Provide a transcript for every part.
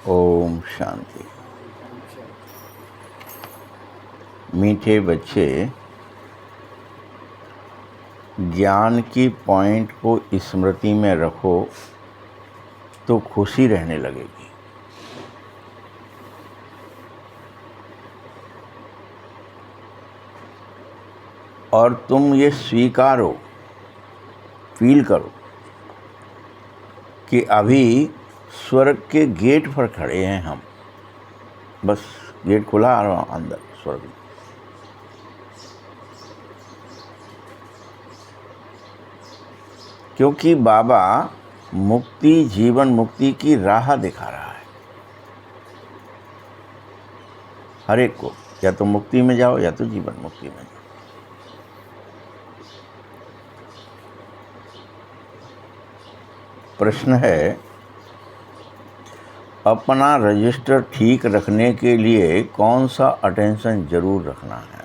ओम शांति। मीठे बच्चे, ज्ञान की पॉइंट को स्मृति में रखो तो खुशी रहने लगेगी। और तुम ये स्वीकारो, फील करो कि अभी स्वर्ग के गेट पर खड़े हैं हम। बस गेट खुला और अंदर स्वर्ग में। क्योंकि बाबा मुक्ति, जीवन मुक्ति की राह दिखा रहा है हर एक को। या तो मुक्ति में जाओ या तो जीवन मुक्ति में जाओ। प्रश्न है, अपना रजिस्टर ठीक रखने के लिए कौन सा अटेंशन जरूर रखना है?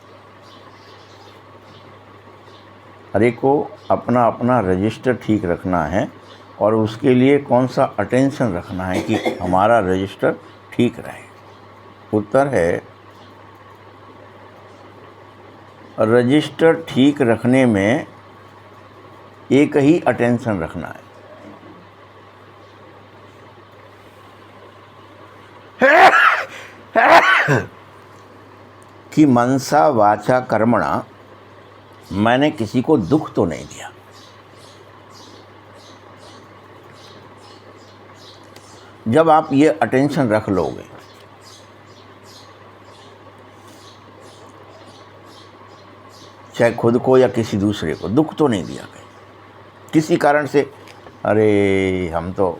हर एक को अपना अपना रजिस्टर ठीक रखना है और उसके लिए कौन सा अटेंशन रखना है कि हमारा रजिस्टर ठीक रहे। उत्तर है, रजिस्टर ठीक रखने में एक ही अटेंशन रखना है कि मनसा वाचा कर्मणा, मैंने किसी को दुख तो नहीं दिया। जब आप ये अटेंशन रख लोगे, चाहे खुद को या किसी दूसरे को, दुख तो नहीं दिया कहीं किसी कारण से। अरे हम तो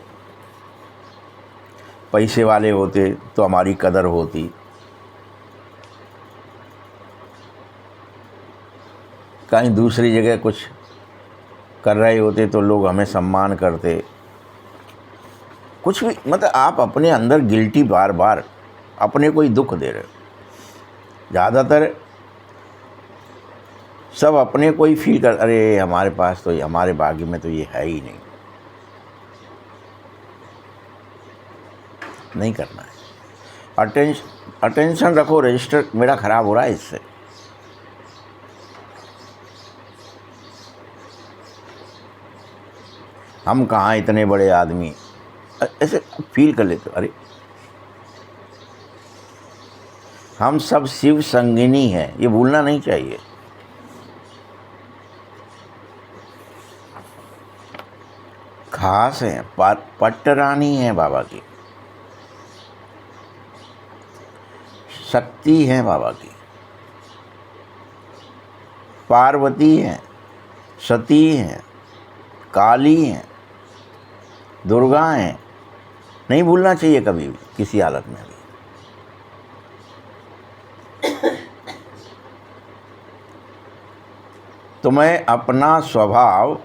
पैसे वाले होते तो हमारी कदर होती, कहीं दूसरी जगह कुछ कर रहे होते तो लोग हमें सम्मान करते। कुछ भी, मतलब आप अपने अंदर गिल्टी बार बार अपने को ही दुख दे रहे हो। ज़्यादातर सब अपने को ही फील कर, अरे हमारे पास तो, हमारे भाग्य में तो ये है ही नहीं करना है। अटेंशन रखो, रजिस्टर मेरा ख़राब हो रहा है इससे। हम कहाँ इतने बड़े आदमी, ऐसे फील कर लेते। अरे हम सब शिव संगिनी हैं, ये भूलना नहीं चाहिए। खास हैं, पट्टरानी हैं बाबा की, शक्ति हैं बाबा की, पार्वती हैं, सती हैं, काली हैं, दुर्गा हैं। नहीं भूलना चाहिए कभी भी, किसी हालत में भी। तुम्हें अपना स्वभाव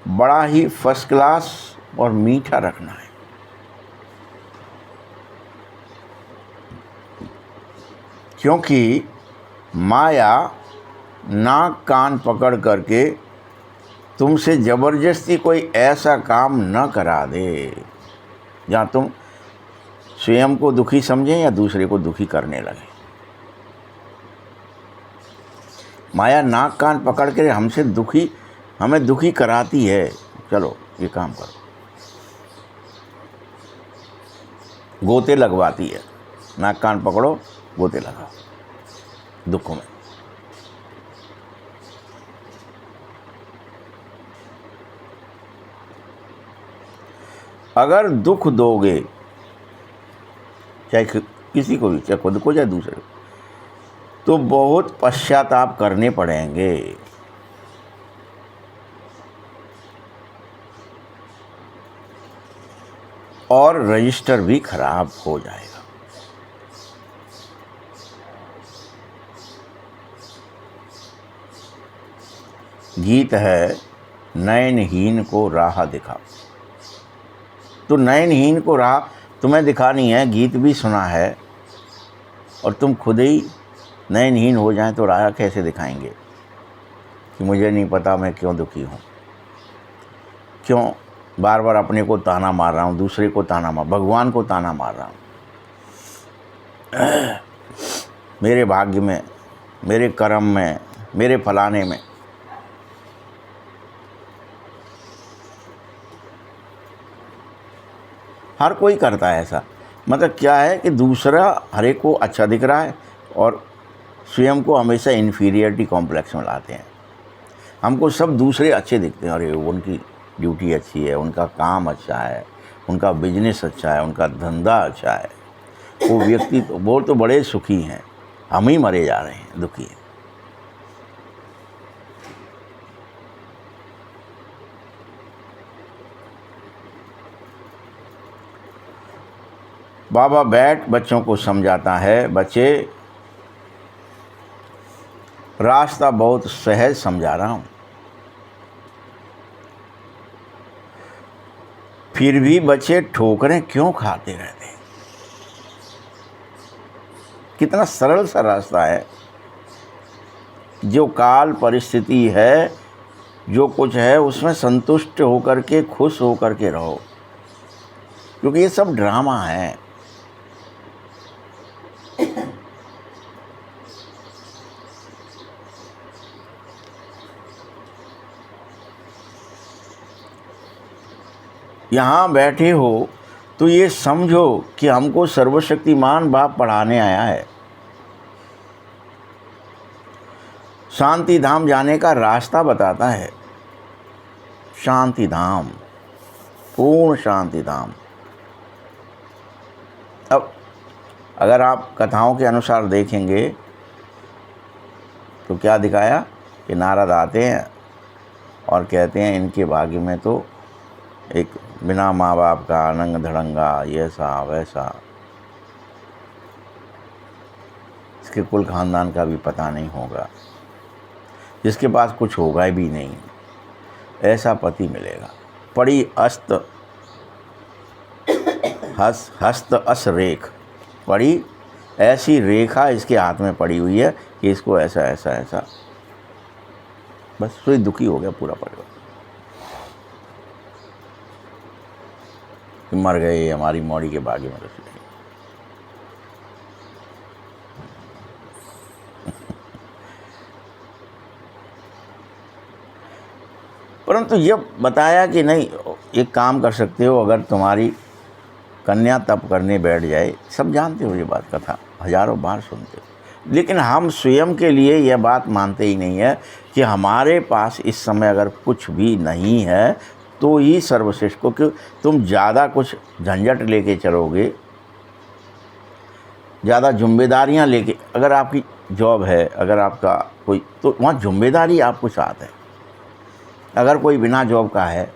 बड़ा ही फर्स्ट क्लास और मीठा रखना है। क्योंकि माया नाक कान पकड़ करके तुमसे ज़बरदस्ती कोई ऐसा काम न करा दे जहाँ तुम स्वयं को दुखी समझें या दूसरे को दुखी करने लगे। माया नाक कान पकड़ के हमें दुखी कराती है। चलो ये काम करो, गोते लगवाती है। नाक कान पकड़ो, गोते लगाओ दुखों में। अगर दुख दोगे, चाहे किसी को भी, चाहे खुद को चाहे दूसरे को, तो बहुत पश्चाताप करने पड़ेंगे। और रजिस्टर भी खराब हो जाएगा। गीत है, नयनहीन को राह दिखाओ। तो नयनहीन को राह तुम्हें दिखानी है, गीत भी सुना है, और तुम खुद ही नयनहीन हो जाएं तो राह कैसे दिखाएंगे कि मुझे नहीं पता मैं क्यों दुखी हूँ, क्यों बार बार अपने को ताना मार रहा हूँ, दूसरे को ताना मार, भगवान को ताना मार रहा हूँ। मेरे भाग्य में, मेरे कर्म में, मेरे फलाने में। हर कोई करता है ऐसा। मतलब क्या है कि दूसरा हर एक को अच्छा दिख रहा है और स्वयं को हमेशा इन्फीरियरिटी कॉम्प्लेक्स में लाते हैं। हमको सब दूसरे अच्छे दिखते हैं, अरे उनकी ड्यूटी अच्छी है, उनका काम अच्छा है, उनका बिजनेस अच्छा है, उनका धंधा अच्छा है, वो व्यक्ति तो वो तो बड़े सुखी हैं, हम ही मरे जा रहे हैं, दुखी हैं। बाबा बैठ बच्चों को समझाता है, बच्चे रास्ता बहुत सहज समझा रहा हूँ, फिर भी बच्चे ठोकरें क्यों खाते रहते हैं। कितना सरल सा रास्ता है। जो काल परिस्थिति है, जो कुछ है उसमें संतुष्ट होकर के, खुश होकर के रहो, क्योंकि ये सब ड्रामा है। यहाँ बैठे हो तो ये समझो कि हमको सर्वशक्तिमान बाप पढ़ाने आया है। शांति धाम जाने का रास्ता बताता है। शांति धाम, पूर्ण शांति धाम। अब अगर आप कथाओं के अनुसार देखेंगे तो क्या दिखाया कि नारद आते हैं और कहते हैं इनके भाग्य में तो एक बिना माँ बाप का अनंग धड़ंगा, ये ऐसा वैसा, इसके कुल खानदान का भी पता नहीं होगा, जिसके पास कुछ होगा भी नहीं, ऐसा पति मिलेगा। पड़ी हस्त अस रेख, पड़ी ऐसी रेखा इसके हाथ में पड़ी हुई है कि इसको ऐसा ऐसा ऐसा, बस तो दुखी हो गया पूरा परिवार, मर गए, हमारी मौड़ी के भाग्य में रच गए। परंतु ये बताया कि नहीं, एक काम कर सकते हो, अगर तुम्हारी कन्या तप करने बैठ जाए, सब जानते हो ये बात, कथा हजारों बार सुनते हो, लेकिन हम स्वयं के लिए यह बात मानते ही नहीं है कि हमारे पास इस समय अगर कुछ भी नहीं है तो ही सर्वश्रेष्ठ को, क्यों तुम ज़्यादा कुछ झंझट लेके चलोगे, ज़्यादा जिम्मेदारियां लेके, अगर आपकी जॉब है, अगर आपका कोई, तो वहाँ जिम्मेदारी आपको साथ है। अगर कोई बिना जॉब का है,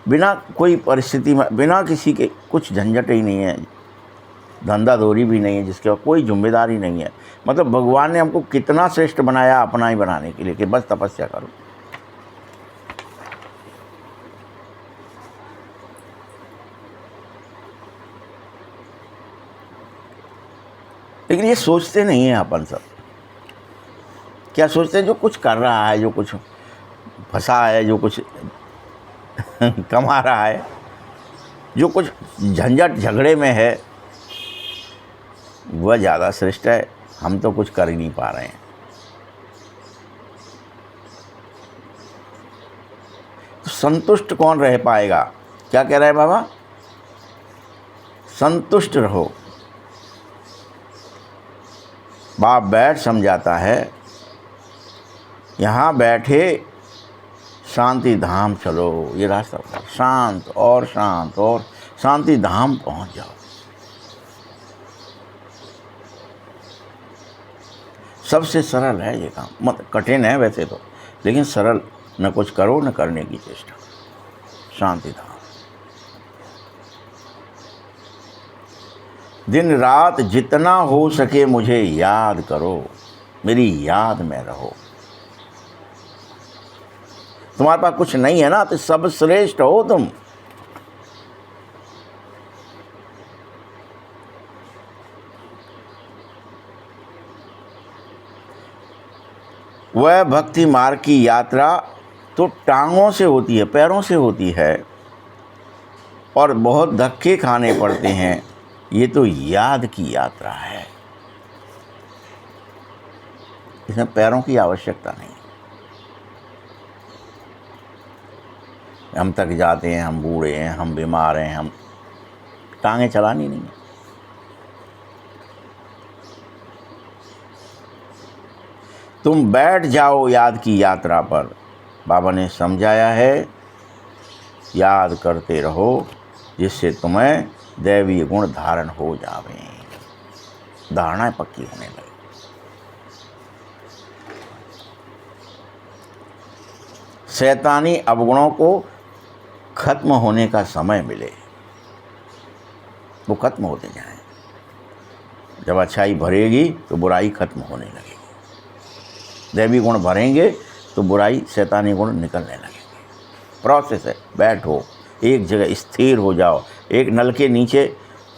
बिना कोई परिस्थिति में, बिना किसी के कुछ झंझट ही नहीं है, धंधा दौरी भी नहीं है, जिसके बाद कोई जिम्मेदारी नहीं है, मतलब भगवान ने हमको कितना श्रेष्ठ बनाया अपना ही बनाने के लिए कि बस तपस्या करो। लेकिन ये सोचते नहीं हैं अपन सब। क्या सोचते हैं? जो कुछ कर रहा है, जो कुछ फंसा है, जो कुछ कमा रहा है, जो कुछ झंझट झगड़े में है, वह ज़्यादा श्रेष्ठ है, हम तो कुछ कर ही नहीं पा रहे हैं। तो संतुष्ट कौन रह पाएगा? क्या कह रहा है बाबा? संतुष्ट रहो। बाप बैठ समझाता है, यहाँ बैठे शांति धाम चलो, ये रास्ता शांत और शांत और शांति धाम पहुँच जाओ। सबसे सरल है ये काम, मतलब कठिन है वैसे तो, लेकिन सरल, न कुछ करो न करने की चेष्टा। शांति धाम। दिन रात जितना हो सके मुझे याद करो, मेरी याद में रहो। तुम्हारे पास कुछ नहीं है ना, तो सब श्रेष्ठ हो तुम। वह भक्ति मार्ग की यात्रा तो टांगों से होती है, पैरों से होती है, और बहुत धक्के खाने पड़ते हैं, ये तो याद की यात्रा है, इसमें पैरों की आवश्यकता नहीं। हम थक जाते हैं, हम बूढ़े हैं, हम बीमार हैं, हम टांगें चलानी नहीं है। तुम बैठ जाओ याद की यात्रा पर। बाबा ने समझाया है, याद करते रहो जिससे तुम्हें दैवीय गुण धारण हो जावे, धारणाएं पक्की होने लगे। शैतानी अवगुणों को खत्म होने का समय मिले, वो खत्म होते जाएं। जब अच्छाई भरेगी तो बुराई खत्म होने लगेगी, दैवी गुण भरेंगे तो बुराई शैतानी गुण निकलने लगेंगे। प्रोसेस है, बैठो एक जगह स्थिर हो जाओ, एक नल के नीचे,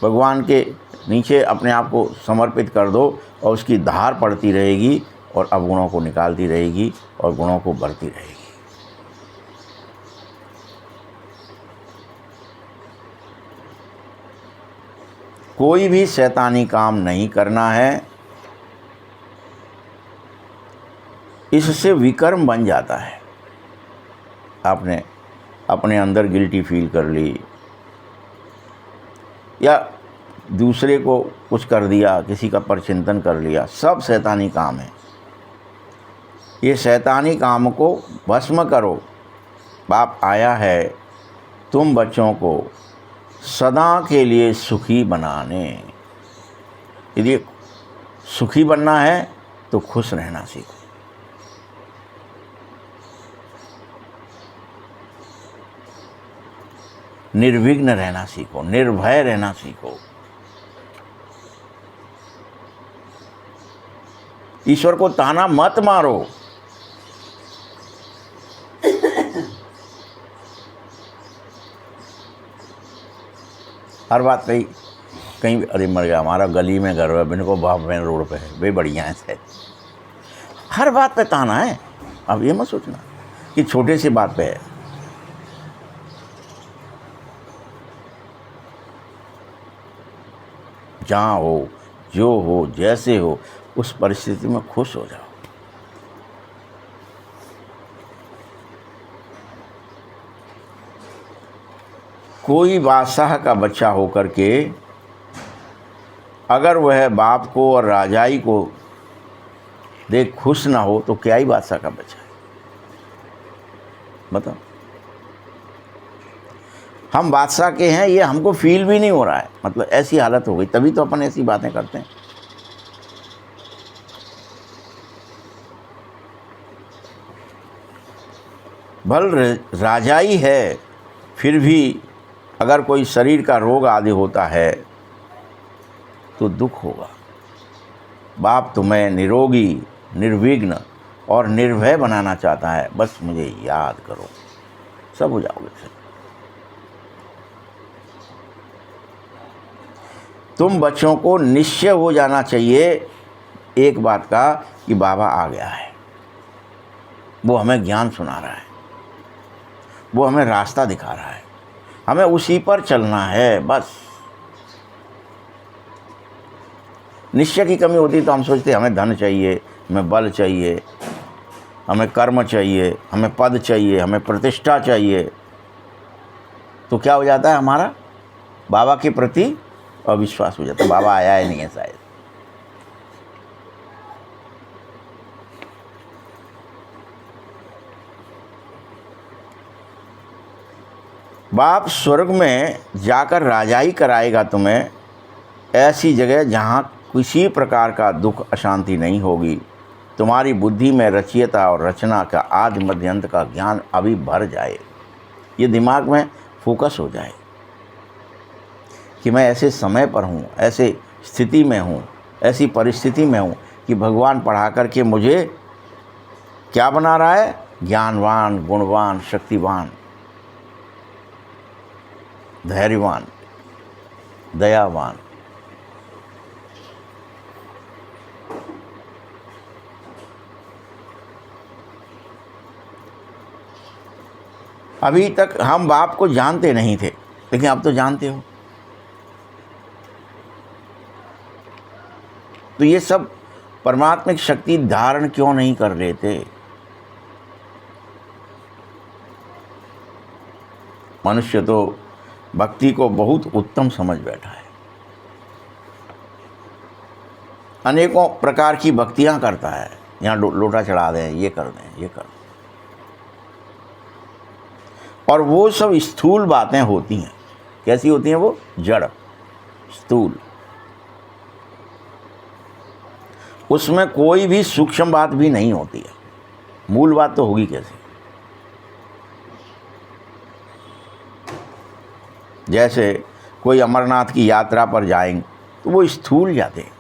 भगवान के नीचे अपने आप को समर्पित कर दो और उसकी धार पड़ती रहेगी और अवगुणों को निकालती रहेगी और गुणों को भरती रहेगी। कोई भी शैतानी काम नहीं करना है, इससे विकर्म बन जाता है। आपने अपने अंदर गिल्टी फील कर ली या दूसरे को कुछ कर दिया, किसी का परचिंतन कर लिया, सब शैतानी काम है। ये शैतानी काम को भस्म करो। बाप आया है तुम बच्चों को सदा के लिए सुखी बनाने। यदि सुखी बनना है तो खुश रहना सीखो। निर्विघ्न रहना सीखो, निर्भय रहना सीखो। ईश्वर को ताना मत मारो। हर बात कहीं कहीं अरे मर गया, हमारा गली में घर है, बिन को बाप बहन रोड पे है, वे बढ़िया है से। हर बात पे ताना है। अब ये मत सोचना कि छोटे सी बात पे है। जहाँ हो, जो हो, जैसे हो, उस परिस्थिति में खुश हो जाओ। कोई बादशाह का बच्चा होकर के अगर वह बाप को और राजाई को देख खुश ना हो तो क्या ही बादशाह का बच्चा है, बताओ। हम बादशाह के हैं ये हमको फील भी नहीं हो रहा है, मतलब ऐसी हालत हो गई, तभी तो अपन ऐसी बातें करते हैं। भल राजाई है, फिर भी अगर कोई शरीर का रोग आदि होता है तो दुख होगा। बाप तुम्हें निरोगी, निर्विघ्न और निर्भय बनाना चाहता है। बस मुझे याद करो, सब हो जाओगे फिर। तुम बच्चों को निश्चय हो जाना चाहिए एक बात का कि बाबा आ गया है, वो हमें ज्ञान सुना रहा है, वो हमें रास्ता दिखा रहा है, हमें उसी पर चलना है। बस निश्चय की कमी होती तो हम सोचते हमें धन चाहिए, हमें बल चाहिए, हमें कर्म चाहिए, हमें पद चाहिए, हमें प्रतिष्ठा चाहिए। तो क्या हो जाता है, हमारा बाबा के प्रति अविश्वास हो जाता है। बाबा आया ही नहीं है शायद। बाप स्वर्ग में जाकर राजाई कराएगा तुम्हें, ऐसी जगह जहाँ किसी प्रकार का दुख अशांति नहीं होगी। तुम्हारी बुद्धि में रचयिता और रचना का आदि मध्य अंत का ज्ञान अभी भर जाए, ये दिमाग में फोकस हो जाए कि मैं ऐसे समय पर हूँ, ऐसे स्थिति में हूँ, ऐसी परिस्थिति में हूँ कि भगवान पढ़ा करके मुझे क्या बना रहा है, ज्ञानवान, गुणवान, शक्तिवान, धैर्यवान, दयावान। अभी तक हम बाप को जानते नहीं थे, लेकिन अब तो जानते हो। तो ये सब परमात्मिक शक्ति धारण क्यों नहीं कर लेते? मनुष्य तो भक्ति को बहुत उत्तम समझ बैठा है, अनेकों प्रकार की भक्तियां करता है, यहाँ लोटा चढ़ा दें, ये कर दें, ये कर दें, और वो सब स्थूल बातें होती हैं। कैसी होती हैं वो? जड़, स्थूल। उसमें कोई भी सूक्ष्म बात भी नहीं होती है। मूल बात तो होगी कैसे? जैसे कोई अमरनाथ की यात्रा पर जाएंगे तो वो स्थूल जाते हैं,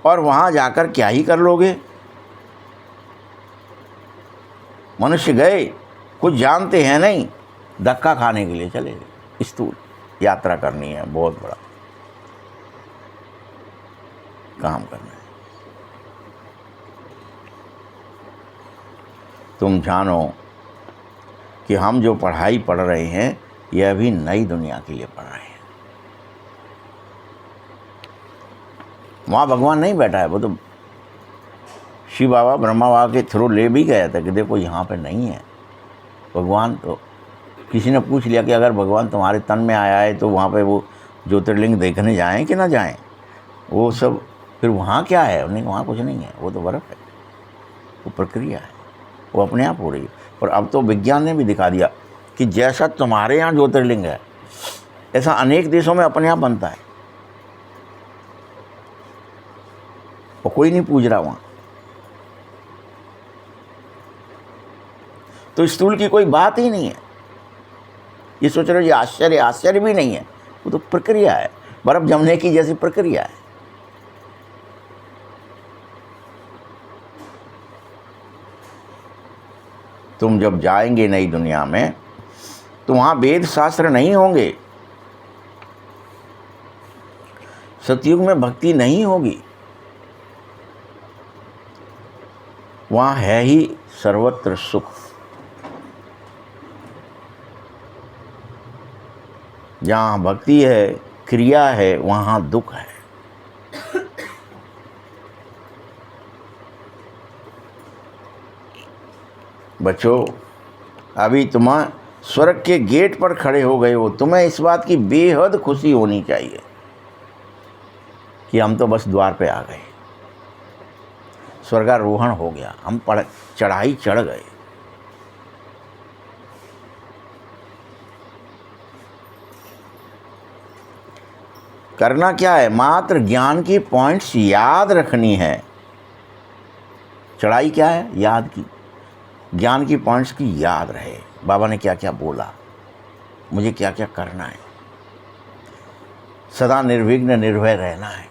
और वहाँ जाकर क्या ही कर लोगे? मनुष्य गए, कुछ जानते हैं नहीं, धक्का खाने के लिए चले गए। स्थूल यात्रा करनी है, बहुत बड़ा काम करना है। तुम जानो कि हम जो पढ़ाई पढ़ रहे हैं यह अभी नई दुनिया के लिए पढ़ रहे हैं। वहाँ भगवान नहीं बैठा है, वो तो शिव बाबा ब्रह्मा बाबा के थ्रू ले भी गया था कि देखो यहाँ पे नहीं है भगवान। तो किसी ने पूछ लिया कि अगर भगवान तुम्हारे तन में आया है तो वहाँ पे वो ज्योतिर्लिंग देखने जाएं कि ना जाएं? वो सब फिर वहाँ क्या है? नहीं, वहाँ कुछ नहीं है, वो तो बर्फ़ है, वो प्रक्रिया है, वो अपने आप हो रही है। और अब तो विज्ञान ने भी दिखा दिया कि जैसा तुम्हारे यहाँ ज्योतिर्लिंग है ऐसा अनेक देशों में अपने आप बनता है, और कोई नहीं पूछ रहा वहाँ। तो स्थूल की कोई बात ही नहीं है। ये सोच रहे हो ये आश्चर्य, आश्चर्य भी नहीं है, वो तो प्रक्रिया है, बर्फ जमने की जैसी प्रक्रिया है। तुम जब जाएंगे नई दुनिया में तो वहाँ वेद शास्त्र नहीं होंगे, सतयुग में भक्ति नहीं होगी, वहाँ है ही सर्वत्र सुख। जहाँ भक्ति है, क्रिया है, वहाँ दुख है। बच्चों, अभी तुम स्वर्ग के गेट पर खड़े हो गए हो, तुम्हें इस बात की बेहद खुशी होनी चाहिए कि हम तो बस द्वार पे आ गए, स्वर्गारोहण हो गया, हम चढ़ाई चढ़ गए। करना क्या है? मात्र ज्ञान की पॉइंट्स याद रखनी है। चढ़ाई क्या है? याद की, ज्ञान की पॉइंट्स की याद रहे। बाबा ने क्या क्या बोला, मुझे क्या क्या करना है, सदा निर्विघ्न निर्भय रहना है,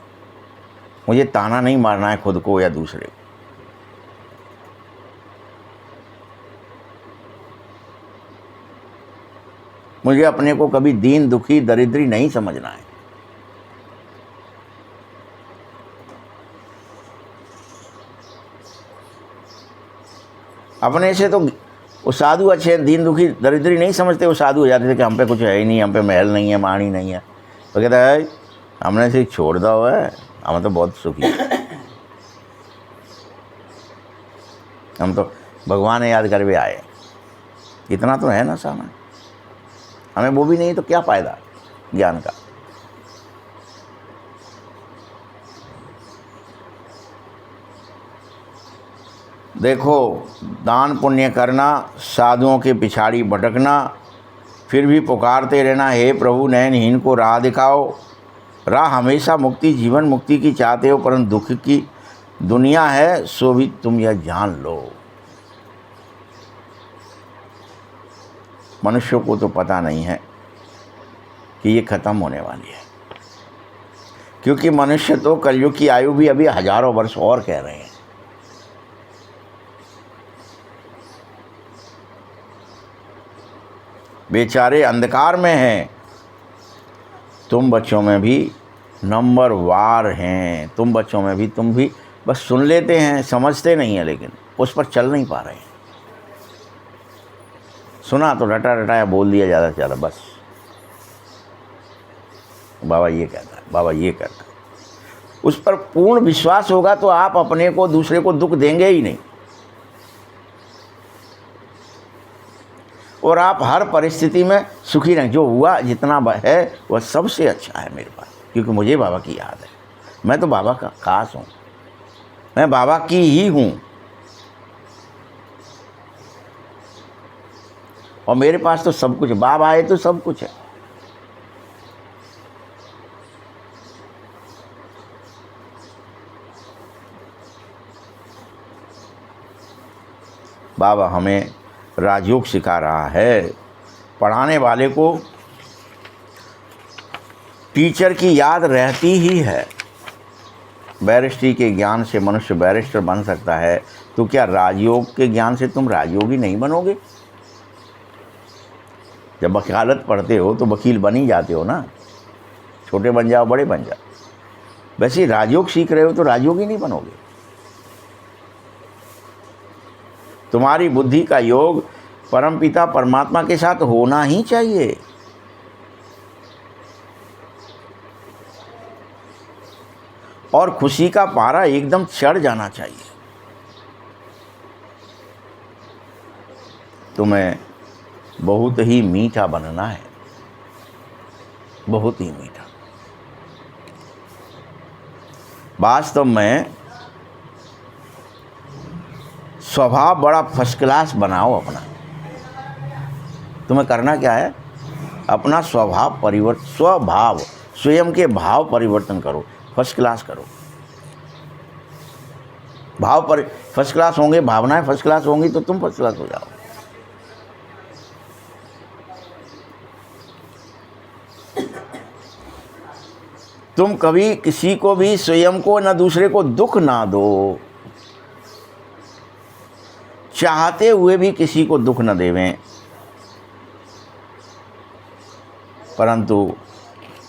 मुझे ताना नहीं मारना है खुद को या दूसरे को। मुझे अपने को कभी दीन दुखी दरिद्री नहीं समझना है। अपने से तो वो साधु अच्छे, दीन दुखी दरिद्री नहीं समझते, वो साधु हो जाते थे कि हम पे कुछ है ही नहीं, हम पे महल नहीं है, माणी नहीं है। तो कहता है हमने से छोड़ दो है, हम तो बहुत सुखी हैं, हम तो भगवान याद कर भी आए। इतना तो है ना सामान, हमें वो भी नहीं तो क्या फ़ायदा ज्ञान का। देखो, दान पुण्य करना, साधुओं के पिछाड़ी भटकना, फिर भी पुकारते रहना हे प्रभु नयनहीन को राह दिखाओ। राह हमेशा मुक्ति, जीवन मुक्ति की चाहते हो, परंतु दुख की दुनिया है, सो भी तुम यह जान लो। मनुष्यों को तो पता नहीं है कि ये ख़त्म होने वाली है, क्योंकि मनुष्य तो कलयुग की आयु भी अभी हजारों वर्ष और कह रहे हैं। बेचारे अंधकार में हैं। तुम बच्चों में भी नंबर वार हैं, तुम बच्चों में भी, तुम भी बस सुन लेते हैं, समझते नहीं हैं, लेकिन उस पर चल नहीं पा रहे हैं। सुना तो रटा रटाया बोल दिया ज़्यादा से ज़्यादा, बाबा ये कहता है, बाबा ये कहता है, उस पर पूर्ण विश्वास होगा तो आप अपने को, दूसरे को दुख देंगे ही नहीं, और आप हर परिस्थिति में सुखी रहें। जो हुआ जितना है वह सबसे अच्छा है मेरे पास, क्योंकि मुझे बाबा की याद है। मैं तो बाबा का खास हूँ, मैं बाबा की ही हूँ, और मेरे पास तो सब कुछ है। बाबा आए तो सब कुछ है। बाबा हमें राजयोग सिखा रहा है। पढ़ाने वाले को टीचर की याद रहती ही है। बैरिस्ट्री के ज्ञान से मनुष्य बैरिस्टर बन सकता है, तो क्या राजयोग के ज्ञान से तुम राजयोगी नहीं बनोगे? जब वकालत पढ़ते हो तो वकील बन ही जाते हो ना, छोटे बन जाओ बड़े बन जाओ। वैसे राजयोग सीख रहे हो तो राजयोगी नहीं बनोगे। तुम्हारी बुद्धि का योग परमपिता परमात्मा के साथ होना ही चाहिए। और खुशी का पारा एकदम चढ़ जाना चाहिए। तुम्हें बहुत ही मीठा बनना है, बहुत ही मीठा। वास्तव में स्वभाव बड़ा फर्स्ट क्लास बनाओ अपना। तुम्हें करना क्या है? अपना स्वभाव स्वयं के भाव परिवर्तन करो, फर्स्ट क्लास करो। भाव पर फर्स्ट क्लास होंगे, भावनाएं फर्स्ट क्लास होंगी तो तुम फर्स्ट क्लास हो जाओ। तुम कभी किसी को भी, स्वयं को न दूसरे को दुख ना दो। चाहते हुए भी किसी को दुख न देवें, परंतु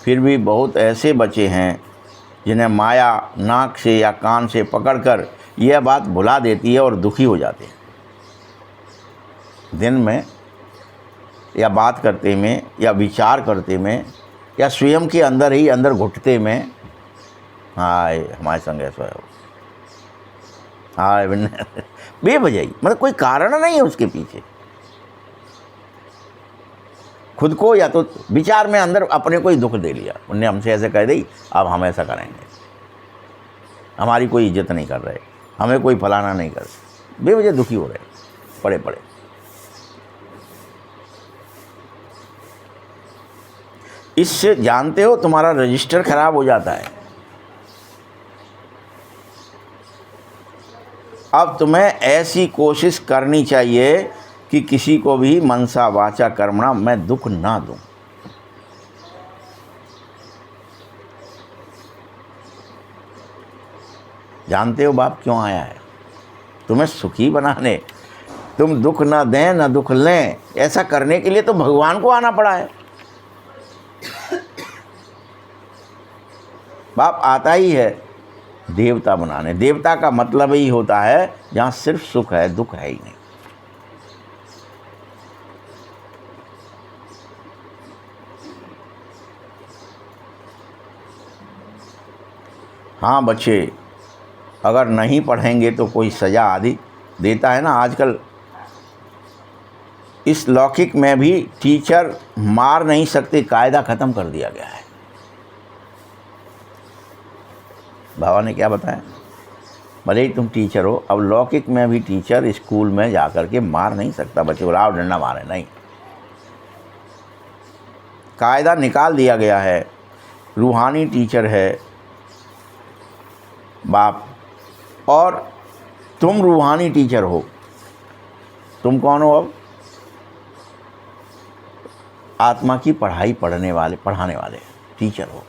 फिर भी बहुत ऐसे बच्चे हैं जिन्हें माया नाक से या कान से पकड़कर यह बात भुला देती है और दुखी हो जाते हैं। दिन में या बात करते में या विचार करते में या स्वयं के अंदर ही अंदर घुटते में, हाय हमारे संग ऐसा है, हाय बेवजह, मतलब कोई कारण नहीं है उसके पीछे। खुद को या तो विचार में अंदर अपने को ही दुख दे लिया, उनने हमसे ऐसे कह दी, अब हम ऐसा करेंगे, हमारी कोई इज्जत नहीं कर रहे, हमें कोई फलाना नहीं कर रहे, बेवजह दुखी हो रहे पड़े पड़े। इससे जानते हो तुम्हारा रजिस्टर खराब हो जाता है। अब तुम्हें ऐसी कोशिश करनी चाहिए कि किसी को भी मनसा वाचा कर्मणा मैं दुख ना दूं। जानते हो बाप क्यों आया है? तुम्हें सुखी बनाने। तुम दुख ना दें ना दुख लें, ऐसा करने के लिए तो भगवान को आना पड़ा है। बाप आता ही है देवता बनाने। देवता का मतलब ही होता है जहाँ सिर्फ सुख है, दुख है ही नहीं। हाँ बच्चे, अगर नहीं पढ़ेंगे तो कोई सज़ा आदि देता है ना। आजकल इस लौकिक में भी टीचर मार नहीं सकते, कायदा ख़त्म कर दिया गया है। बाबा ने क्या बताया? भले ही तुम टीचर हो, अब लौकिक में भी टीचर स्कूल में जाकर के मार नहीं सकता बच्चे को, राव डंडा मारे नहीं। कायदा निकाल दिया गया है। रूहानी टीचर है बाप, और तुम रूहानी टीचर हो। तुम कौन हो? अब आत्मा की पढ़ाई पढ़ाने वाले टीचर हो।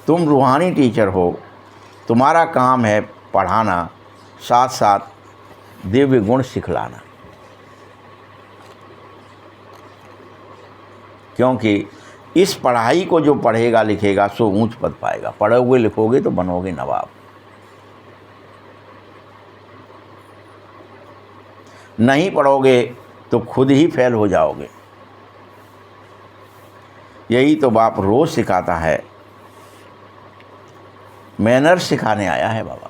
तुम रूहानी टीचर हो। तुम्हारा काम है पढ़ाना, साथ साथ दिव्य गुण सिखलाना। क्योंकि इस पढ़ाई को जो पढ़ेगा लिखेगा सो ऊंच पद पाएगा। पढ़ोगे लिखोगे तो बनोगे नवाब। नहीं पढ़ोगे तो खुद ही फेल हो जाओगे। यही तो बाप रोज़ सिखाता है मैनर सिखाने आया है बाबा।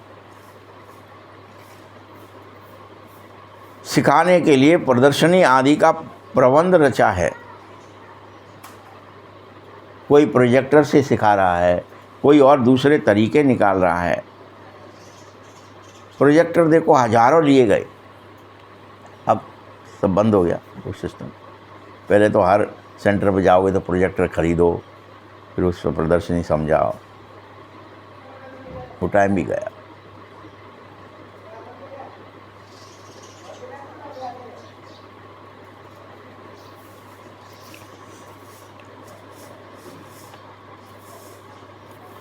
सिखाने के लिए प्रदर्शनी आदि का प्रबंध रचा है। कोई प्रोजेक्टर से सिखा रहा है, कोई और दूसरे तरीके निकाल रहा है। प्रोजेक्टर देखो हजारों लिए गए, अब सब बंद हो गया वो सिस्टम। पहले तो हर सेंटर पे जाओगे तो प्रोजेक्टर खरीदो, फिर उस पर प्रदर्शनी समझाओ, वो टाइम भी गया।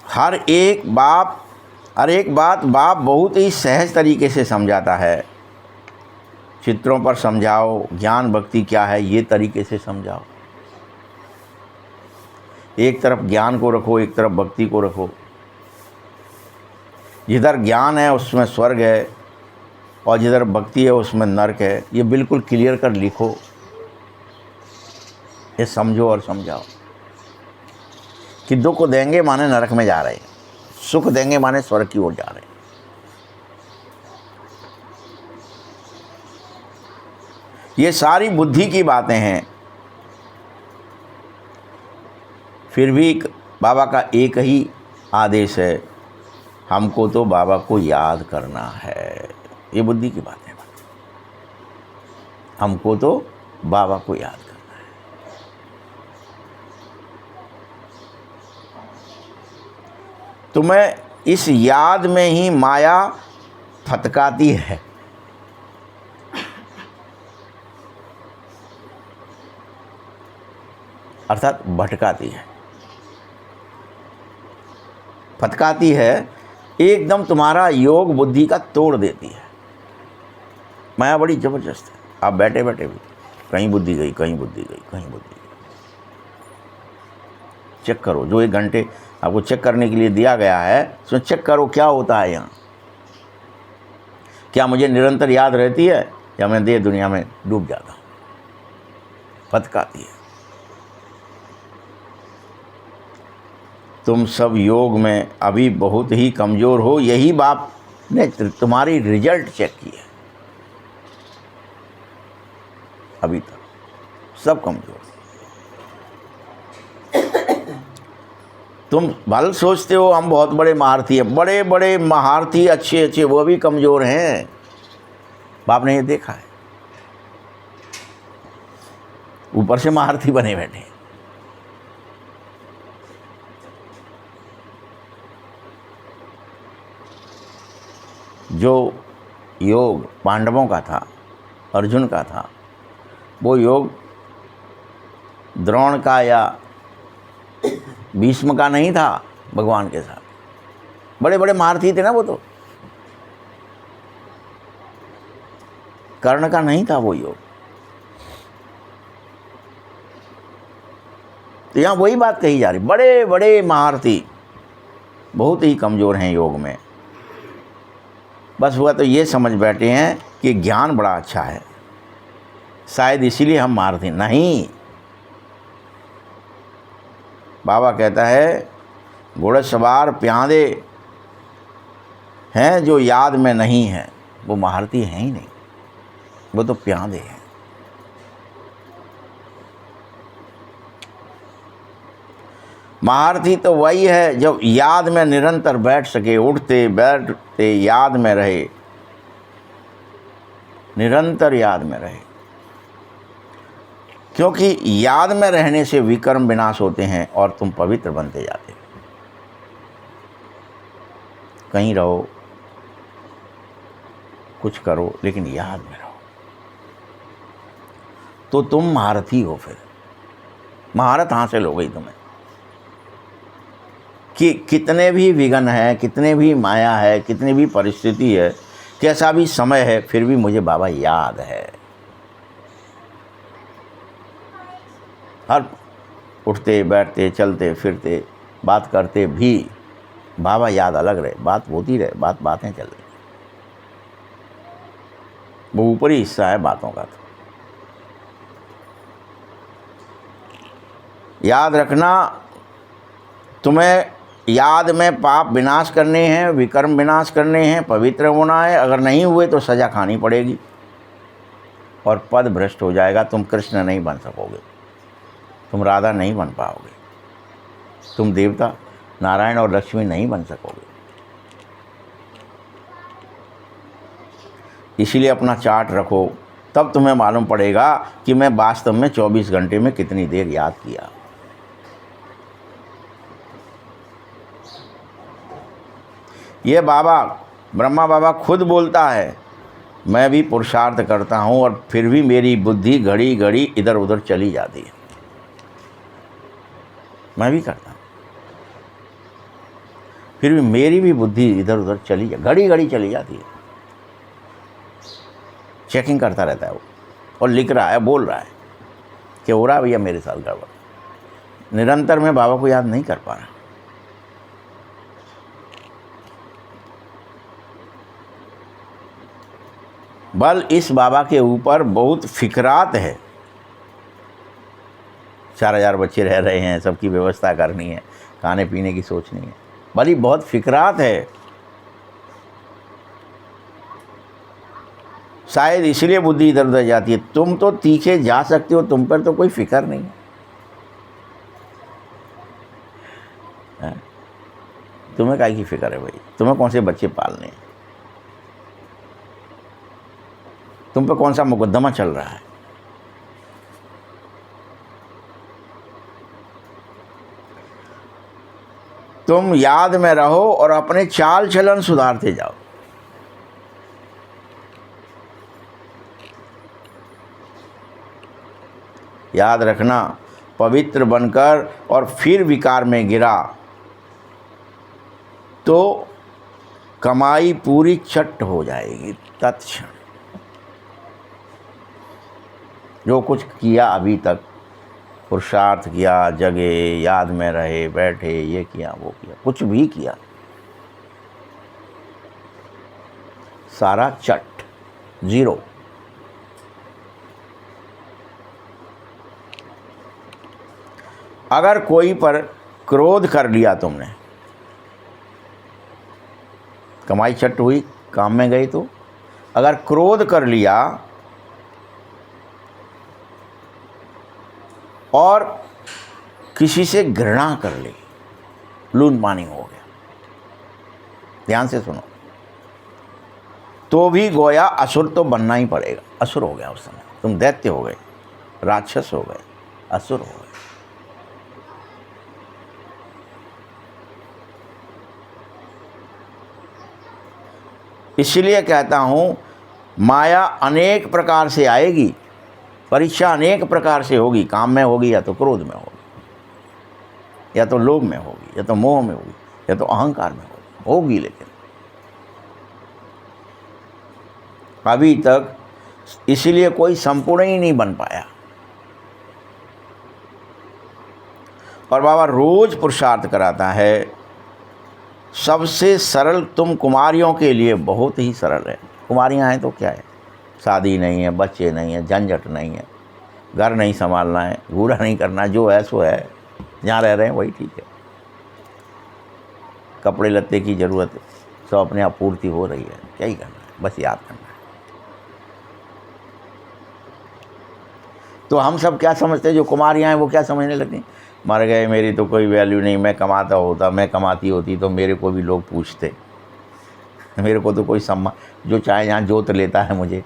हर एक बात बाप बहुत ही सहज तरीके से समझाता है। चित्रों पर समझाओ, ज्ञान भक्ति क्या है ये तरीके से समझाओ। एक तरफ ज्ञान को रखो, एक तरफ भक्ति को रखो। जिधर ज्ञान है उसमें स्वर्ग है, और जिधर भक्ति है उसमें नरक है। ये बिल्कुल क्लियर कर लिखो, ये समझो और समझाओ कि दुख देंगे माने नरक में जा रहे हैं, सुख देंगे माने स्वर्ग की ओर जा रहे हैं। ये सारी बुद्धि की बातें हैं। फिर भी बाबा का एक ही आदेश है, हमको तो बाबा को याद करना है। ये बुद्धि की बात है, हमको तो बाबा को याद करना है। तुम्हें इस याद में ही माया फटकाती है। अर्थात भटकाती है, फटकाती है, एकदम तुम्हारा योग बुद्धि का तोड़ देती है। माया बड़ी ज़बरदस्त है। आप बैठे बैठे भी कहीं बुद्धि गई, कहीं बुद्धि गई, कहीं बुद्धि गई। चेक करो, जो 1 घंटे आपको चेक करने के लिए दिया गया है उसमें चेक करो क्या होता है यहाँ। क्या मुझे निरंतर याद रहती है या मैं देह दुनिया में डूब जाता हूँ? फटकाती है। तुम सब योग में अभी बहुत ही कमज़ोर हो, यही बाप ने तुम्हारी रिजल्ट चेक की है। अभी तक सब कमज़ोर। तुम भल सोचते हो हम बहुत बड़े महारथी हैं, बड़े बड़े महारथी अच्छे अच्छे वो भी कमज़ोर हैं। बाप ने ये देखा है, ऊपर से महारथी बने बैठे। जो योग पांडवों का था, अर्जुन का था, वो योग द्रोण का या भीष्म का नहीं था भगवान के साथ। बड़े बड़े महारथी थे ना वो, तो कर्ण का नहीं था वो योग। तो यहाँ वही बात कही जा रही, बड़े बड़े महारथी बहुत ही कमज़ोर हैं योग में। बस हुआ तो ये समझ बैठे हैं कि ज्ञान बड़ा अच्छा है, शायद इसीलिए हम महारथी नहीं। बाबा कहता है घोड़सवार प्यादे हैं जो याद में नहीं है, वो महारथी हैं ही नहीं, वो तो प्यादे हैं। महारथी तो वही है जो याद में निरंतर बैठ सके, उठते बैठते याद में रहे, निरंतर याद में रहे। क्योंकि याद में रहने से विकर्म विनाश होते हैं और तुम पवित्र बनते जाते हो। कहीं रहो, कुछ करो, लेकिन याद में रहो, तो तुम महारथी हो। फिर महारत हासिल हो गई तुम्हें कि कितने भी विघ्न है, कितने भी माया है, कितनी भी परिस्थिति है, कैसा भी समय है, फिर भी मुझे बाबा याद है। हर उठते बैठते चलते फिरते बात करते भी बाबा याद अलग रहे, बात होती रहे, बातें चल रही, वो ऊपरी हिस्सा है बातों का। तो याद रखना, तुम्हें याद में पाप विनाश करने हैं, विकर्म विनाश करने हैं, पवित्र होना है। अगर नहीं हुए तो सज़ा खानी पड़ेगी और पद भ्रष्ट हो जाएगा। तुम कृष्ण नहीं बन सकोगे, तुम राधा नहीं बन पाओगे, तुम देवता नारायण और लक्ष्मी नहीं बन सकोगे। इसीलिए अपना चार्ट रखो, तब तुम्हें मालूम पड़ेगा कि मैं वास्तव में 24 घंटे में कितनी देर याद किया। ये बाबा ब्रह्मा बाबा खुद बोलता है, मैं भी पुरुषार्थ करता हूँ और फिर भी मेरी बुद्धि घड़ी घड़ी इधर उधर चली जाती है। मैं भी करता हूँ, फिर भी मेरी भी बुद्धि इधर उधर घड़ी घड़ी चली जाती है। चेकिंग करता रहता है वो, और लिख रहा है, बोल रहा है कि हो रहा है भैया मेरे साथ गड़बड़। निरंतर मैं बाबा को याद नहीं कर पा रहा। बल इस बाबा के ऊपर बहुत फिक्रात है। 4000 बच्चे रह रहे हैं, सबकी व्यवस्था करनी है, खाने पीने की सोचनी है, बड़ी बहुत फिक्रात है। शायद इसलिए बुद्धि इधर उधर जाती है। तुम तो तीखे जा सकते हो, तुम पर तो कोई फिक्र नहीं है। तुम्हें काहे की फिक्र है भाई? तुम्हें कौन से बच्चे पालने हैं? तुम पे कौन सा मुकदमा चल रहा है? तुम याद में रहो और अपने चाल चलन सुधारते जाओ। याद रखना, पवित्र बनकर और फिर विकार में गिरा तो कमाई पूरी चट हो जाएगी तत्क्षण। जो कुछ किया अभी तक, पुरुषार्थ किया, जगे, याद में रहे, बैठे, ये किया वो किया, कुछ भी किया, सारा चट, जीरो। अगर कोई पर क्रोध कर लिया तुमने, कमाई चट हुई, काम में गई। तो अगर क्रोध कर लिया और किसी से घृणा कर ली, लून पानी हो गया, ध्यान से सुनो, तो भी गोया असुर तो बनना ही पड़ेगा। असुर हो गया उस समय, तुम दैत्य हो गए, राक्षस हो गए, असुर हो गए। इसलिए कहता हूँ, माया अनेक प्रकार से आएगी, परीक्षा अनेक प्रकार से होगी। काम में होगी, या तो क्रोध में होगी, या तो लोभ में होगी, या तो मोह में होगी, या तो अहंकार में होगी। लेकिन अभी तक इसलिए कोई संपूर्ण ही नहीं बन पाया। और बाबा रोज पुरुषार्थ कराता है। सबसे सरल तुम कुमारियों के लिए बहुत ही सरल है। कुमारियाँ हैं तो क्या है, शादी नहीं है, बच्चे नहीं है, झंझट नहीं है, घर नहीं संभालना है, घूरा नहीं करना, जो है सो है, जहाँ रह रहे हैं वही ठीक है। कपड़े लत्ते की ज़रूरत सब अपने आप पूर्ति हो रही है, क्या ही करना है, बस याद करना है। तो हम सब क्या समझते हैं, जो कुमारियाँ हैं वो क्या समझने लगती, मर गए, मेरी तो कोई वैल्यू नहीं, मैं कमाता होता, मैं कमाती होती तो मेरे को भी लोग पूछते, मेरे को तो कोई सम्मान, जो चाहे यहाँ जोत लेता है मुझे।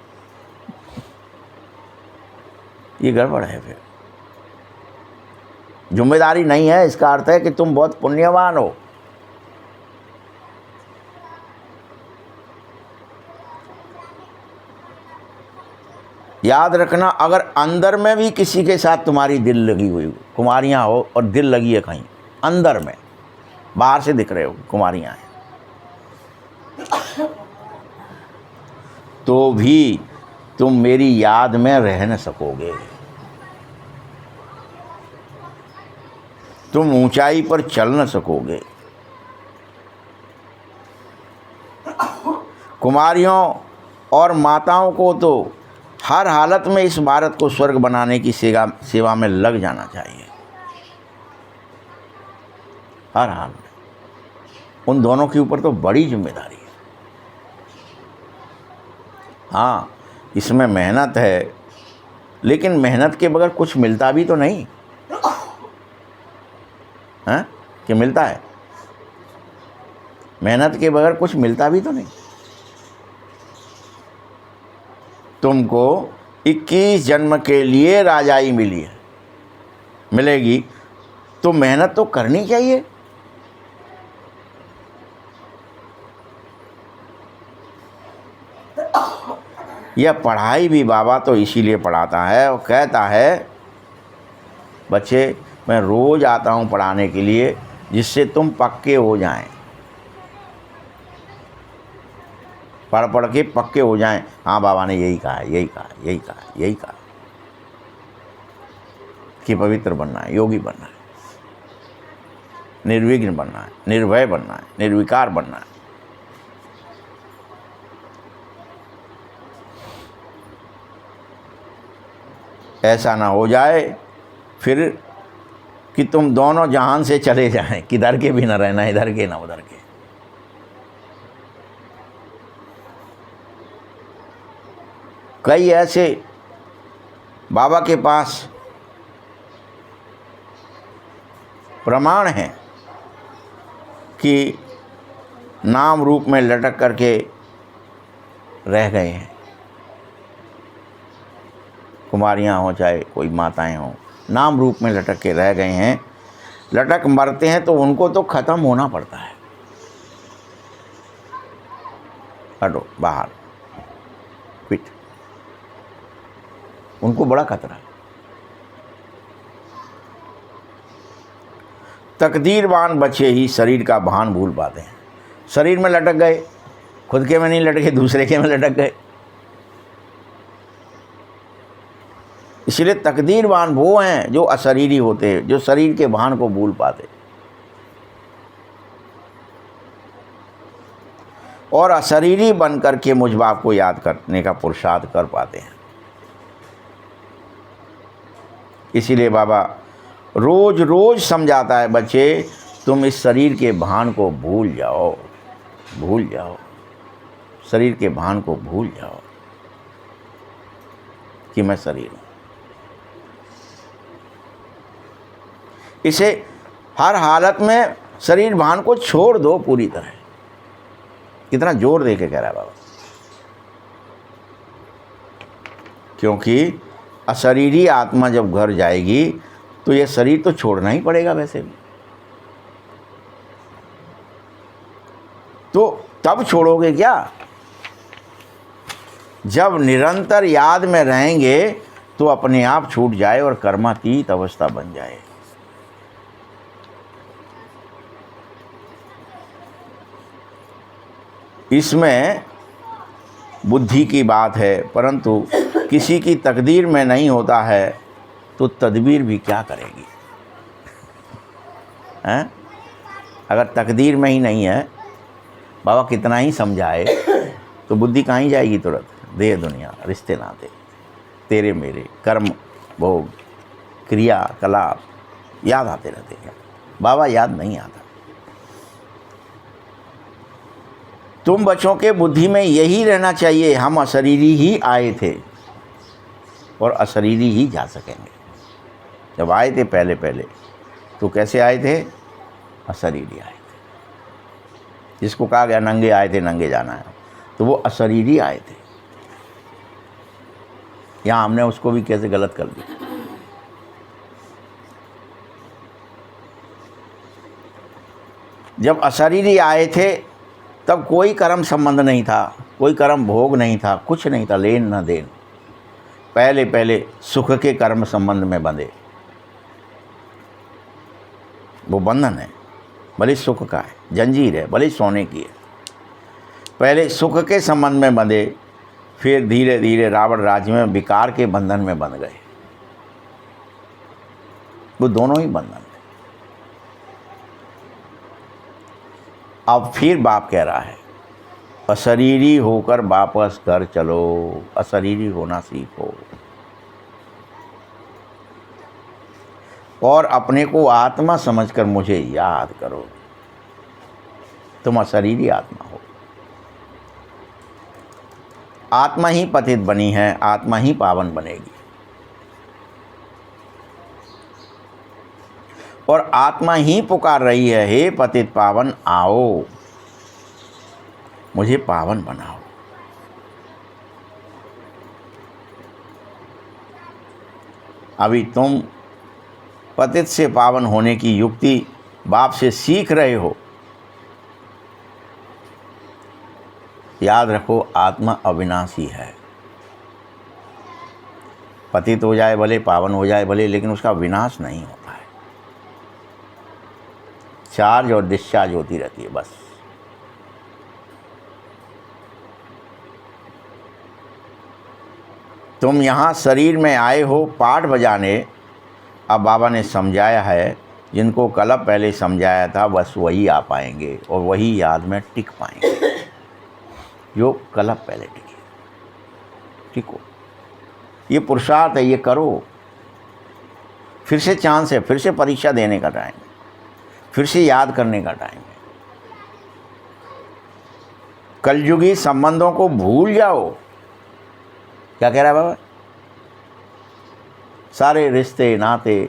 ये गड़बड़ है। फिर जिम्मेदारी नहीं है, इसका अर्थ है कि तुम बहुत पुण्यवान हो। याद रखना, अगर अंदर में भी किसी के साथ तुम्हारी दिल लगी हुई, कुमारियाँ हो और दिल लगी है कहीं अंदर में, बाहर से दिख रहे हो कुमारियाँ हैं, तो भी तुम मेरी याद में रह न सकोगे। तुम ऊंचाई पर चल न सकोगे। कुमारियों और माताओं को तो हर हालत में इस भारत को स्वर्ग बनाने की सेवा में लग जाना चाहिए, हर हाल में। उन दोनों के ऊपर तो बड़ी जिम्मेदारी है। हाँ, इसमें मेहनत है, लेकिन मेहनत के बगैर कुछ मिलता भी तो नहीं है कि मिलता है? मेहनत के बगैर कुछ मिलता भी तो नहीं। तुमको 21 जन्म के लिए राजाई मिली है, मिलेगी तो मेहनत तो करनी चाहिए। यह पढ़ाई भी बाबा तो इसीलिए पढ़ाता है और कहता है, बच्चे मैं रोज़ आता हूँ पढ़ाने के लिए जिससे तुम पक्के हो जाएं, पढ़ पढ़ के पक्के हो जाएं। हाँ, बाबा ने यही कहा है, यही कहा, यही कहा, यही कहा कि पवित्र बनना है, योगी बनना है, निर्विघ्न बनना है, निर्भय बनना है, निर्विकार बनना है। ऐसा ना हो जाए फिर कि तुम दोनों जहान से चले जाएं, किधर के भी ना रहना, इधर के ना उधर के। कई ऐसे बाबा के पास प्रमाण हैं कि नाम रूप में लटक करके रह गए हैं। कुमारियाँ हों चाहे कोई माताएं हों, नाम रूप में लटक के रह गए हैं। लटक मरते हैं तो उनको तो ख़त्म होना पड़ता है। हटो बाहर, क्विट। उनको बड़ा खतरा है। तकदीरवान बच्चे ही शरीर का भान भूल पाते हैं। शरीर में लटक गए, खुद के में नहीं लटके, दूसरे के में लटक गए। इसलिए तकदीरवान वो हैं जो अशरीरी होते हैं, जो शरीर के भान को भूल पाते और अशरीरी बन करके मुझ बाप को याद करने का पुरुषार्थ कर पाते हैं। इसीलिए बाबा रोज रोज समझाता है, बच्चे तुम इस शरीर के भान को भूल जाओ, भूल जाओ, शरीर के भान को भूल जाओ कि मैं शरीर हूँ। इसे हर हालत में शरीर भान को छोड़ दो पूरी तरह। कितना जोर दे के कह रहा है बाबा, क्योंकि अशरीरी आत्मा जब घर जाएगी तो यह शरीर तो छोड़ना ही पड़ेगा वैसे भी। तो तब छोड़ोगे क्या? जब निरंतर याद में रहेंगे तो अपने आप छूट जाए और कर्मातीत अवस्था बन जाए। इसमें बुद्धि की बात है, परंतु किसी की तकदीर में नहीं होता है तो तदबीर भी क्या करेगी? हैं? अगर तकदीर में ही नहीं है, बाबा कितना ही समझाए तो बुद्धि कहाँ ही जाएगी तुरंत? देह दुनिया, रिश्ते नाते, तेरे मेरे, कर्म भोग, क्रिया कलाप याद आते रहते हैं। बाबा याद नहीं आता। तुम बच्चों के बुद्धि में यही रहना चाहिए, हम अशरीरी ही आए थे और अशरीरी ही जा सकेंगे। जब आए थे पहले पहले तो कैसे आए थे? अशरीरी आए थे। जिसको कहा गया नंगे आए थे नंगे जाना है, तो वो अशरीरी आए थे। यहाँ हमने उसको भी कैसे गलत कर दिया। जब अशरीरी आए थे तब कोई कर्म संबंध नहीं था, कोई कर्म भोग नहीं था, कुछ नहीं था, लेन न देन। पहले पहले सुख के कर्म संबंध में बंधे। वो बंधन है, भले सुख का है, जंजीर है, भले सोने की है। पहले सुख के संबंध में बंधे, फिर धीरे धीरे रावण राज्य में विकार के बंधन में बंध गए। वो दोनों ही बंधन थे। अब फिर बाप कह रहा है, अशरीरी होकर वापस घर चलो, अशरीरी होना सीखो और अपने को आत्मा समझकर मुझे याद करो। तुम अशरीरी आत्मा हो। आत्मा ही पतित बनी है, आत्मा ही पावन बनेगी। और आत्मा ही पुकार रही है, हे पतित पावन आओ, मुझे पावन बनाओ। अभी तुम पतित से पावन होने की युक्ति बाप से सीख रहे हो। याद रखो, आत्मा अविनाशी है। पतित हो जाए भले, पावन हो जाए भले, लेकिन उसका विनाश नहीं होता है। चार्ज और डिस्चार्ज होती रहती है बस। तुम यहाँ शरीर में आए हो पाठ बजाने। अब बाबा ने समझाया है, जिनको कल पहले समझाया था बस वही आ पाएंगे और वही याद में टिक पाएंगे, जो कल पहले टिके। टिको, ये पुरुषार्थ है, ये करो। फिर से चांस है, फिर से परीक्षा देने का टाइम है, फिर से याद करने का टाइम है। कलयुगी संबंधों को भूल जाओ। क्या कह रहा है बाबा? सारे रिश्ते नाते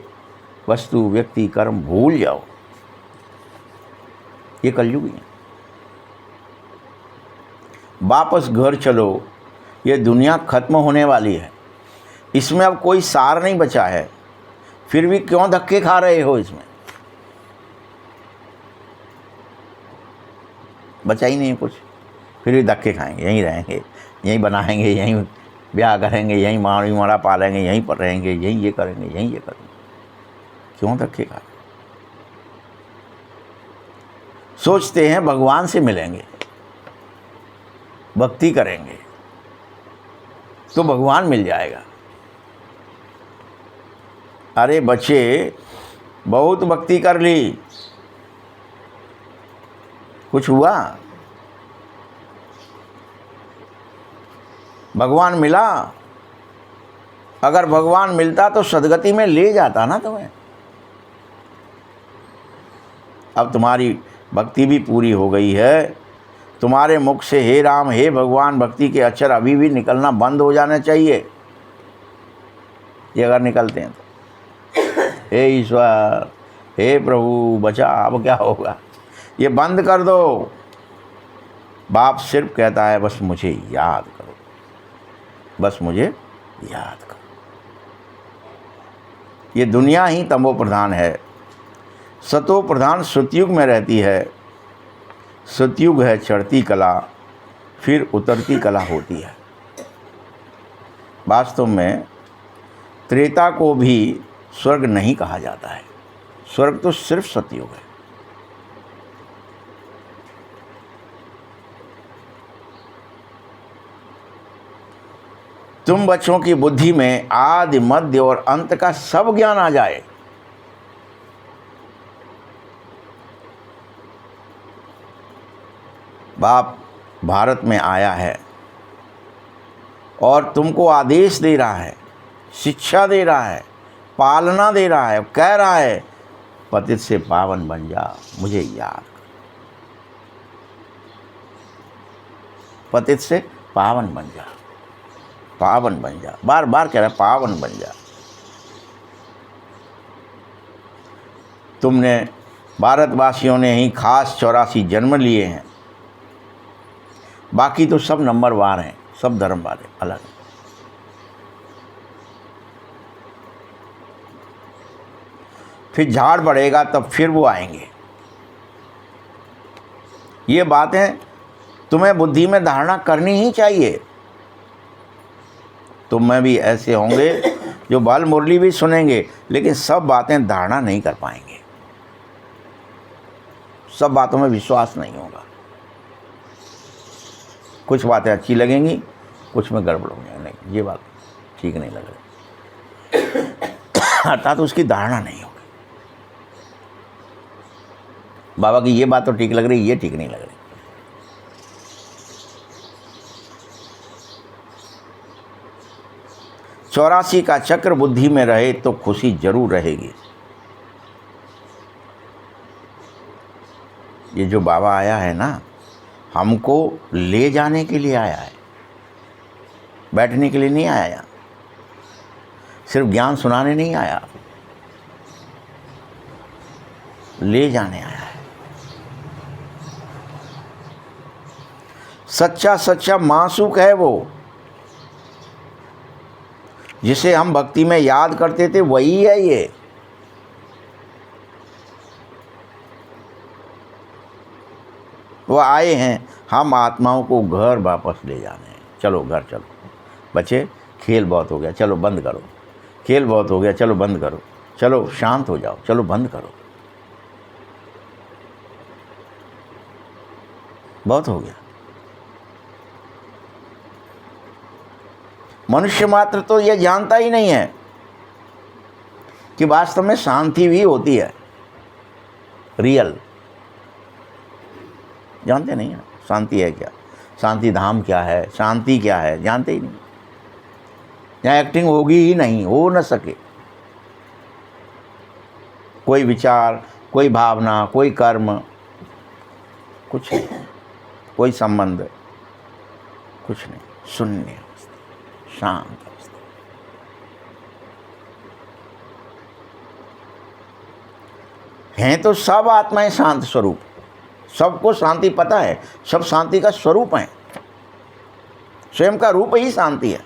वस्तु व्यक्ति कर्म भूल जाओ। ये कलयुगी है। वापस घर चलो, ये दुनिया खत्म होने वाली है। इसमें अब कोई सार नहीं बचा है, फिर भी क्यों धक्के खा रहे हो? इसमें बचा ही नहीं कुछ, फिर भी धक्के खाएंगे। यहीं रहेंगे, यहीं बनाएंगे, यहीं ब्याह करेंगे, यहीं माड़ी माड़ा पालेंगे, यहीं पर रहेंगे, यहीं ये करेंगे, यहीं ये करेंगे। क्यों धक्के खा? सोचते हैं भगवान से मिलेंगे, भक्ति करेंगे तो भगवान मिल जाएगा। अरे बच्चे, बहुत भक्ति कर ली, कुछ हुआ? भगवान मिला? अगर भगवान मिलता तो सदगति में ले जाता ना तुम्हें। अब तुम्हारी भक्ति भी पूरी हो गई है। तुम्हारे मुख से हे राम, हे भगवान भक्ति के अक्षर अभी भी निकलना बंद हो जाना चाहिए। ये अगर निकलते हैं तो हे ईश्वर, हे प्रभु बचा, अब क्या होगा? ये बंद कर दो। बाप सिर्फ कहता है बस मुझे याद करो, बस मुझे याद करो। ये दुनिया ही तमो प्रधान है, सतो प्रधान सतयुग में रहती है। सतयुग है चढ़ती कला, फिर उतरती कला होती है। वास्तव में त्रेता को भी स्वर्ग नहीं कहा जाता है। स्वर्ग तो सिर्फ सतयुग है। तुम बच्चों की बुद्धि में आदि मध्य और अंत का सब ज्ञान आ जाए। बाप भारत में आया है और तुमको आदेश दे रहा है, शिक्षा दे रहा है, पालना दे रहा है, कह रहा है पतित से पावन बन जा, मुझे याद कर। पतित से पावन बन जा, पावन बन जा, बार बार कह रहा है पावन बन जा। तुमने भारतवासियों ने ही खास 84 जन्म लिए हैं, बाकी तो सब नंबरवार हैं, सब धर्म वाले अलग हैं। फिर झाड़ बढ़ेगा तब फिर वो आएंगे। ये बातें तुम्हें बुद्धि में धारणा करनी ही चाहिए। तुम में भी ऐसे होंगे जो बाल मुरली भी सुनेंगे, लेकिन सब बातें धारणा नहीं कर पाएंगे, सब बातों में विश्वास नहीं होगा। कुछ बातें अच्छी लगेंगी, कुछ में गड़बड़ हो जाएगी, नहीं ये बात ठीक नहीं लग रही, अर्थात उसकी धारणा नहीं होगी। बाबा की ये बात तो ठीक लग रही, ये ठीक नहीं लग रही। चौरासी का चक्र बुद्धि में रहे तो खुशी जरूर रहेगी। ये जो बाबा आया है ना, हमको ले जाने के लिए आया है, बैठने के लिए नहीं आया यहाँ। सिर्फ ज्ञान सुनाने नहीं आया, ले जाने आया है। सच्चा सच्चा मासूक है वो, जिसे हम भक्ति में याद करते थे, वही है ये। वो आए हैं हम आत्माओं को घर वापस ले जाने हैं। चलो घर चलो बच्चे, खेल बहुत हो गया, चलो बंद करो। खेल बहुत हो गया, चलो बंद करो। चलो शांत हो जाओ, चलो बंद करो, बहुत हो गया। मनुष्य मात्र तो यह जानता ही नहीं है कि वास्तव में शांति भी होती है, रियल। जानते नहीं है शांति है क्या, शांति धाम क्या है, शांति क्या है, जानते ही नहीं। यहाँ एक्टिंग होगी ही नहीं, हो न सके। कोई विचार, कोई भावना, कोई कर्म, कुछ नहीं, कोई संबंध, कुछ नहीं, शून्य, शांत अवस्था। हैं तो सब आत्माएं शांत स्वरूप, सबको शांति पता है, सब शांति का स्वरूप है, स्वयं का रूप ही शांति है।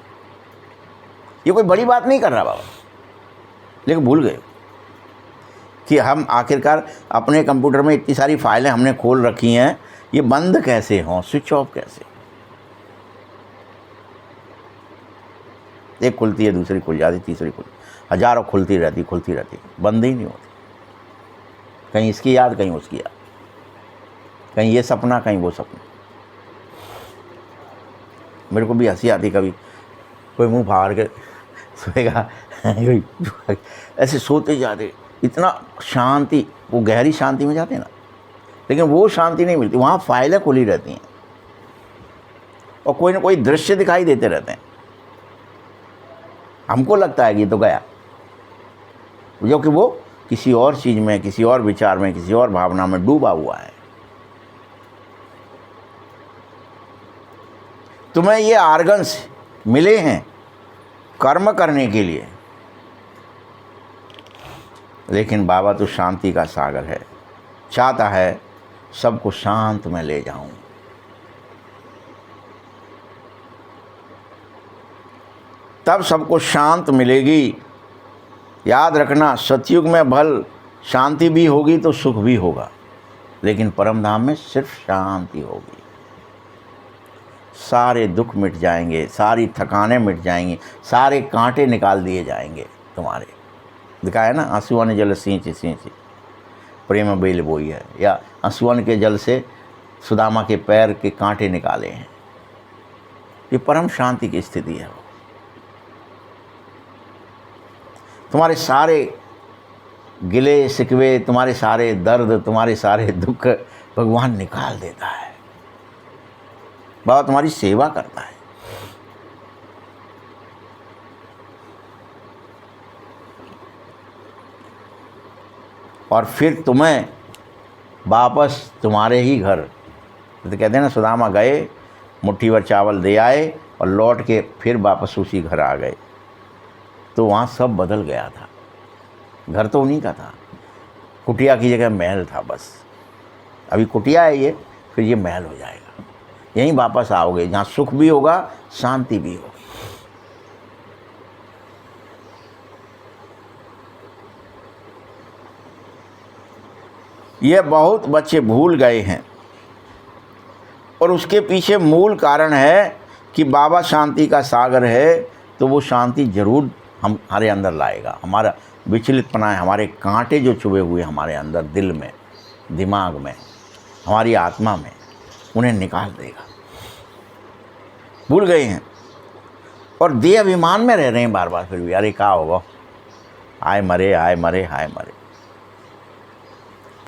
ये कोई बड़ी बात नहीं कर रहा बाबा, लेकिन भूल गए कि हम आखिरकार अपने कंप्यूटर में इतनी सारी फाइलें हमने खोल रखी हैं, ये बंद कैसे हों, स्विच ऑफ कैसे। एक खुलती है, दूसरी खुल जाती, तीसरी खुल, हजारों खुलती रहती, बंद ही नहीं होती। कहीं इसकी याद, कहीं उसकी याद, कहीं ये सपना, कहीं वो सपना। मेरे को भी हंसी आती, कभी कोई मुंह फाड़ के सोएगा ऐसे सोते जाते, इतना शांति, वो गहरी शांति में जाते ना, लेकिन वो शांति नहीं मिलती। वहाँ फाइलें खुली रहती हैं और कोई ना कोई दृश्य दिखाई देते रहते हैं। हमको लगता है कि ये तो गया, जो कि वो किसी और चीज़ में, किसी और विचार में, किसी और भावना में डूबा हुआ है। तुम्हें ये आर्गन्स मिले हैं कर्म करने के लिए, लेकिन बाबा तो शांति का सागर है, चाहता है सबको शांत में ले जाऊं। तब सबको शांत मिलेगी। याद रखना, सतयुग में भल शांति भी होगी तो सुख भी होगा, लेकिन परम धाम में सिर्फ शांति होगी। सारे दुख मिट जाएंगे, सारी थकानें मिट जाएंगी, सारे कांटे निकाल दिए जाएंगे तुम्हारे। दिखाया ना, आंसुओं जल सींच सींच प्रेम बेल बोई है, या आंसुओं के जल से सुदामा के पैर के कांटे निकाले हैं। ये परम शांति की स्थिति है। तुम्हारे सारे गिले शिकवे, तुम्हारे सारे दर्द, तुम्हारे सारे दुख भगवान निकाल देता है। बाबा तुम्हारी सेवा करता है। और फिर तुम्हें वापस तुम्हारे ही घर, तो कहते हैं ना, सुदामा गए, मुट्ठी भर चावल दे आए और लौट के फिर वापस उसी घर आ गए। तो वहाँ सब बदल गया था। घर तो उन्हीं का था, कुटिया की जगह महल था बस। अभी कुटिया है ये, फिर ये महल हो जाएगा। यहीं वापस आओगे जहाँ सुख भी होगा, शांति भी होगी। ये बहुत बच्चे भूल गए हैं, और उसके पीछे मूल कारण है कि बाबा शांति का सागर है, तो वो शांति जरूर हमारे अंदर लाएगा। हमारा विचलितपना है, हमारे कांटे जो चुभे हुए हमारे अंदर, दिल में, दिमाग में, हमारी आत्मा में, उन्हें निकाल देगा। भूल गए हैं और देह अभिमान में रह रहे हैं बार बार। फिर भी अरे क्या होगा, आए मरे, आए मरे, हाय मरे।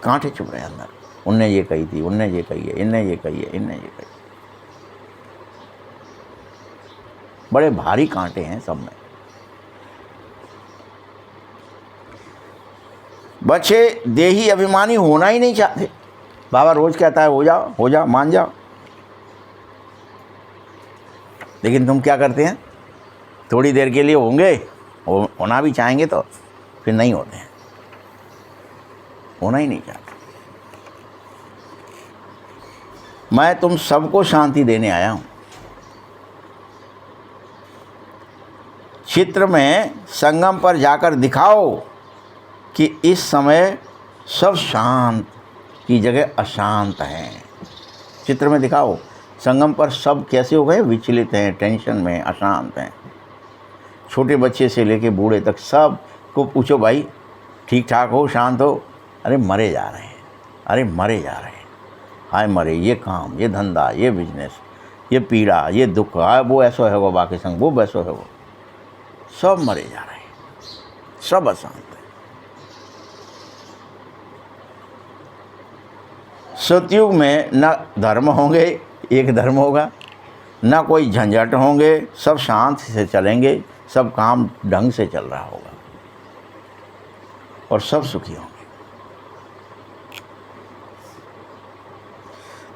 कांटे चुभ रहे हैं अंदर। उनने ये कही थी, उनने ये कही है, इनने ये कही है, इनने ये कही। बड़े भारी कांटे हैं सब में। बच्चे देही अभिमानी होना ही नहीं चाहते। बाबा रोज कहता है हो जाओ मान जाओ, लेकिन तुम क्या करते हैं, थोड़ी देर के लिए होंगे, होना भी चाहेंगे तो फिर नहीं होते हैं, होना ही नहीं चाहते। मैं तुम सबको शांति देने आया हूं। चित्र में संगम पर जाकर दिखाओ कि इस समय सब शांत की जगह अशांत हैं। चित्र में दिखाओ संगम पर सब कैसे हो गए, विचलित हैं, टेंशन में, अशांत हैं। छोटे बच्चे से लेके बूढ़े तक सब को पूछो, भाई ठीक ठाक हो, शांत हो? अरे मरे जा रहे हैं, अरे मरे जा रहे हैं, हाय मरे, ये काम, ये धंधा, ये बिजनेस, ये पीड़ा, ये दुख, हाय वो ऐसा है वो बाकी संग, वो वैसा है वो, सब मरे जा रहे हैं, सब अशांत है। सतयुग में न धर्म होंगे, एक धर्म होगा, न कोई झंझट होंगे, सब शांत से चलेंगे, सब काम ढंग से चल रहा होगा और सब सुखी होंगे।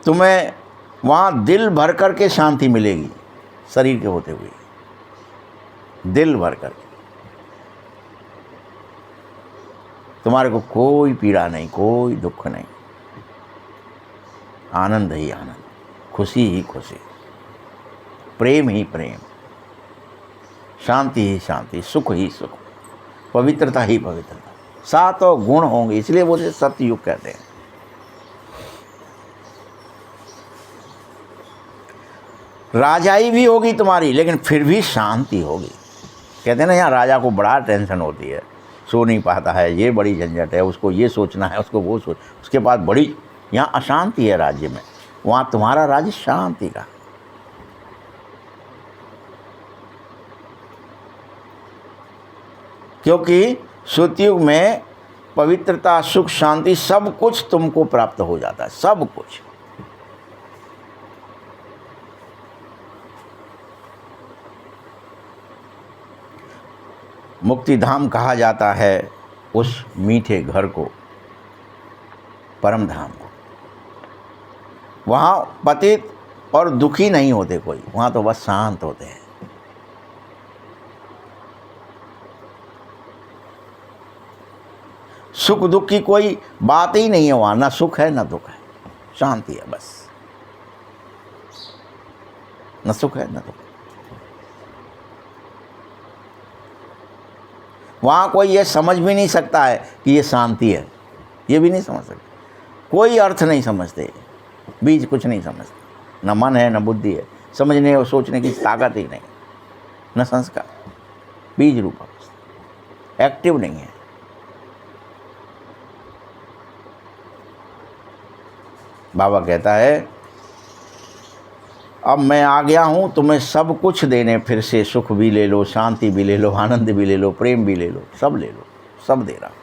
तुम्हें वहाँ दिल भर कर के शांति मिलेगी, शरीर के होते हुए दिल भर कर के। तुम्हारे को कोई पीड़ा नहीं, कोई दुख नहीं, आनंद ही आनंद, खुशी ही खुशी, प्रेम ही प्रेम, शांति ही शांति, सुख ही सुख, पवित्रता ही पवित्रता, सातों गुण होंगे, इसलिए वो सतयुग कहते हैं। राजाई भी होगी तुम्हारी, लेकिन फिर भी शांति होगी। कहते हैं ना, यहाँ राजा को बड़ा टेंशन होती है, सो नहीं पाता है, ये बड़ी झंझट है, उसको ये सोचना है, उसको वो सोच, उसके बाद बड़ी यहाँ अशांति है राज्य में। वहाँ तुम्हारा राज्य शांति का। क्योंकि सतयुग में पवित्रता, सुख, शांति सब कुछ तुमको प्राप्त हो जाता है, सब कुछ। मुक्ति धाम कहा जाता है उस मीठे घर को, परम धाम को। वहाँ पतित और दुखी नहीं होते कोई, वहाँ तो बस शांत होते हैं। सुख दुख की कोई बात ही नहीं है वहाँ, ना सुख है ना दुख है, शांति है बस, न सुख है न दुख। वहाँ कोई ये समझ भी नहीं सकता है कि ये शांति है, ये भी नहीं समझ सकते, कोई अर्थ नहीं समझते, बीज कुछ नहीं समझते, न मन है न बुद्धि है, समझने और सोचने की ताकत ही नहीं, न संस्कार, बीज रूप अवस्था, एक्टिव नहीं है। बाबा कहता है, अब मैं आ गया हूँ तुम्हें सब कुछ देने, फिर से सुख भी ले लो, शांति भी ले लो, आनंद भी ले लो, प्रेम भी ले लो, सब ले लो, सब दे रहा हूँ।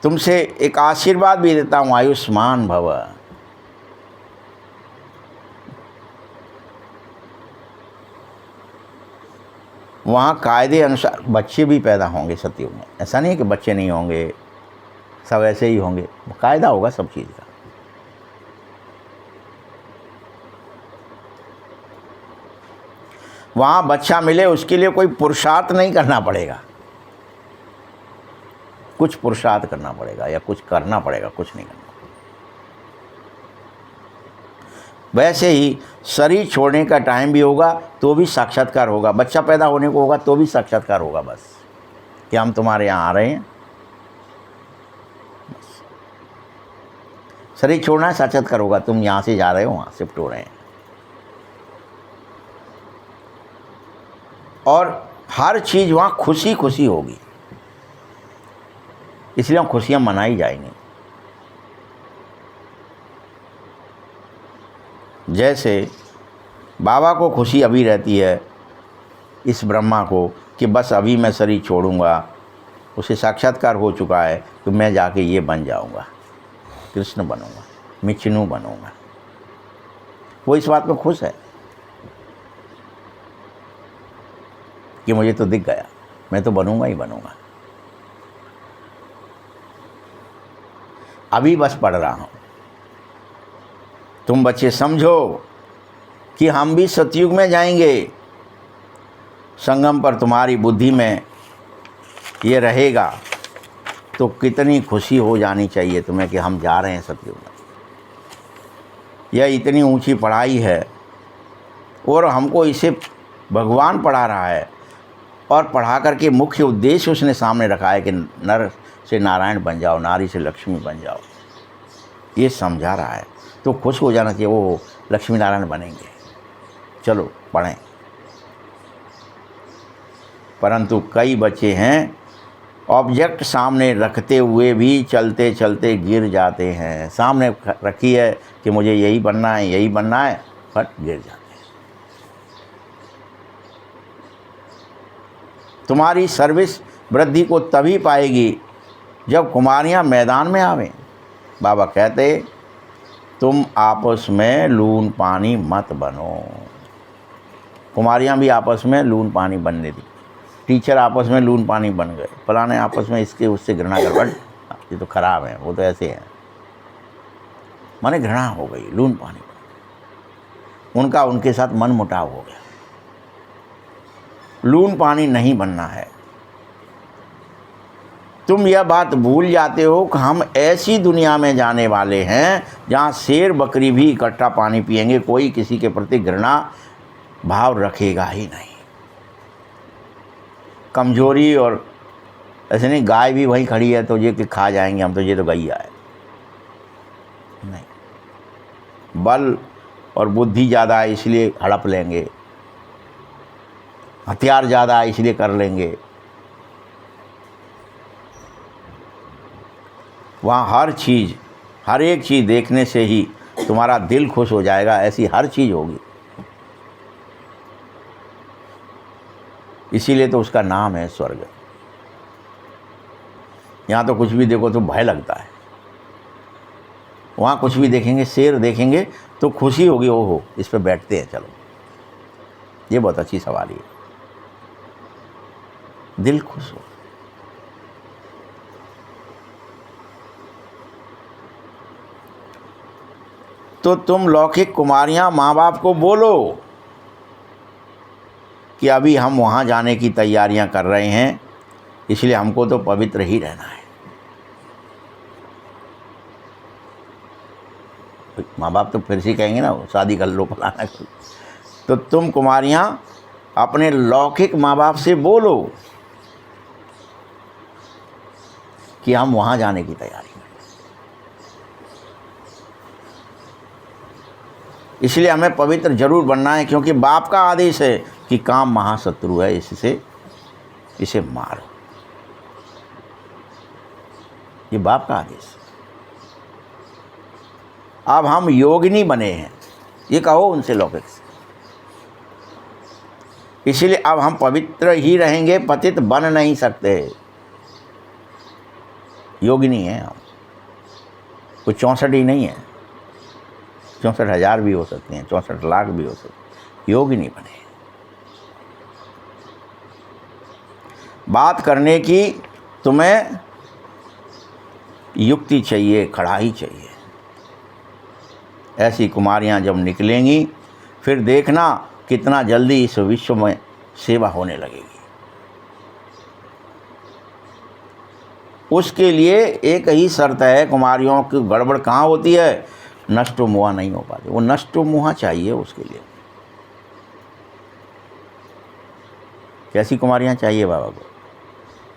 तुमसे एक आशीर्वाद भी देता हूँ, आयुष्मान भव। वहाँ कायदे अनुसार बच्चे भी पैदा होंगे सतयुग में, ऐसा नहीं है कि बच्चे नहीं होंगे, सब ऐसे ही होंगे, कायदा होगा सब चीज़ का। वहाँ बच्चा मिले उसके लिए कोई पुरुषार्थ नहीं करना पड़ेगा, कुछ पुरुषार्थ करना पड़ेगा या कुछ करना पड़ेगा, कुछ नहीं करना। वैसे ही शरीर छोड़ने का टाइम भी होगा तो भी साक्षात्कार होगा, बच्चा पैदा होने को होगा तो भी साक्षात्कार होगा, बस कि हम तुम्हारे यहाँ आ रहे हैं। शरीर छोड़ना है, साक्षात्कार होगा, तुम यहाँ से जा रहे हो, वहाँ शिफ्ट हो रहे हैं। और हर चीज़ वहाँ खुशी खुशी होगी, इसलिए वहाँ खुशियाँ मनाई जाएंगी। जैसे बाबा को खुशी अभी रहती है इस ब्रह्मा को कि बस अभी मैं शरीर छोड़ूंगा, उसे साक्षात्कार हो चुका है तो मैं जाके ये बन जाऊंगा, कृष्ण बनूंगा, विष्णु बनूंगा। वो इस बात में खुश है कि मुझे तो दिख गया, मैं तो बनूंगा ही बनूंगा। अभी बस पढ़ रहा हूँ। तुम बच्चे समझो कि हम भी सतयुग में जाएंगे। संगम पर तुम्हारी बुद्धि में ये रहेगा तो कितनी खुशी हो जानी चाहिए तुम्हें कि हम जा रहे हैं सतयुग में। यह इतनी ऊंची पढ़ाई है और हमको इसे भगवान पढ़ा रहा है, और पढ़ा करके मुख्य उद्देश्य उसने सामने रखा है कि नर से नारायण बन जाओ, नारी से लक्ष्मी बन जाओ। ये समझा रहा है तो खुश हो जाना चाहिए, वो लक्ष्मी नारायण बनेंगे, चलो पढ़ें। परंतु कई बच्चे हैं ऑब्जेक्ट सामने रखते हुए भी चलते चलते गिर जाते हैं। सामने रखी है कि मुझे यही बनना है, यही बनना है, फट गिर जाते हैं। तुम्हारी सर्विस वृद्धि को तभी पाएगी जब कुमारियाँ मैदान में आवें। बाबा कहते तुम आपस में लून पानी मत बनो। कुमारियाँ भी आपस में लून पानी बनने दी। टीचर आपस में लून पानी बन गए, फलाने आपस में इसके उससे घृणा कर, बट ये तो खराब है, वो तो ऐसे हैं, माने घृणा हो गई, लून पानी बन गया। उनका उनके साथ मन मुटाव हो गया। लून पानी नहीं बनना है। तुम यह बात भूल जाते हो कि हम ऐसी दुनिया में जाने वाले हैं जहाँ शेर बकरी भी इकट्ठा पानी पिएंगे, कोई किसी के प्रति घृणा भाव रखेगा ही नहीं। कमजोरी और ऐसे नहीं, गाय भी वहीं खड़ी है तो ये कि खा जाएंगे हम, तो ये तो गैया है, नहीं। बल और बुद्धि ज़्यादा है इसलिए हड़प लेंगे, हथियार ज़्यादा है इसलिए कर लेंगे। वहाँ हर चीज़, हर एक चीज़ देखने से ही तुम्हारा दिल खुश हो जाएगा, ऐसी हर चीज़ होगी। इसीलिए तो उसका नाम है स्वर्ग। यहाँ तो कुछ भी देखो तो भय लगता है, वहाँ कुछ भी देखेंगे, शेर देखेंगे तो खुशी होगी, ओहो इस पे बैठते हैं, चलो। ये बहुत अच्छी सवारी है, दिल खुश हो। तो तुम लौकिक कुमारियाँ माँ बाप को बोलो कि अभी हम वहाँ जाने की तैयारियां कर रहे हैं, इसलिए हमको तो पवित्र ही रहना है। माँ बाप तो फिर से कहेंगे ना, शादी कर लो, फलाना कर लो। तो तुम कुमारियाँ अपने लौकिक माँ बाप से बोलो कि हम वहाँ जाने की तैयारी करें। इसलिए हमें पवित्र जरूर बनना है, क्योंकि बाप का आदेश है कि काम महाशत्रु है, इसे मारो। ये बाप का आदेश है। अब हम योगिनी बने हैं, ये कहो उनसे लौकिक से। इसलिए अब हम पवित्र ही रहेंगे, पतित बन नहीं सकते। योगिनी है हम, कुछ 64 ही नहीं है, 64,000 भी हो सकती हैं, 64 लाख भी हो सकती। योगिनी बने। बात करने की तुम्हें युक्ति चाहिए, खड़ाई चाहिए। ऐसी कुमारियाँ जब निकलेंगी फिर देखना कितना जल्दी इस विश्व में सेवा होने लगेगी। उसके लिए एक ही शर्त है, कुमारियों की गड़बड़ कहाँ होती है, नष्टो मुहा नहीं हो पाती। वो नष्टो मुहा चाहिए उसके लिए। कैसी कुमारियाँ चाहिए बाबा को,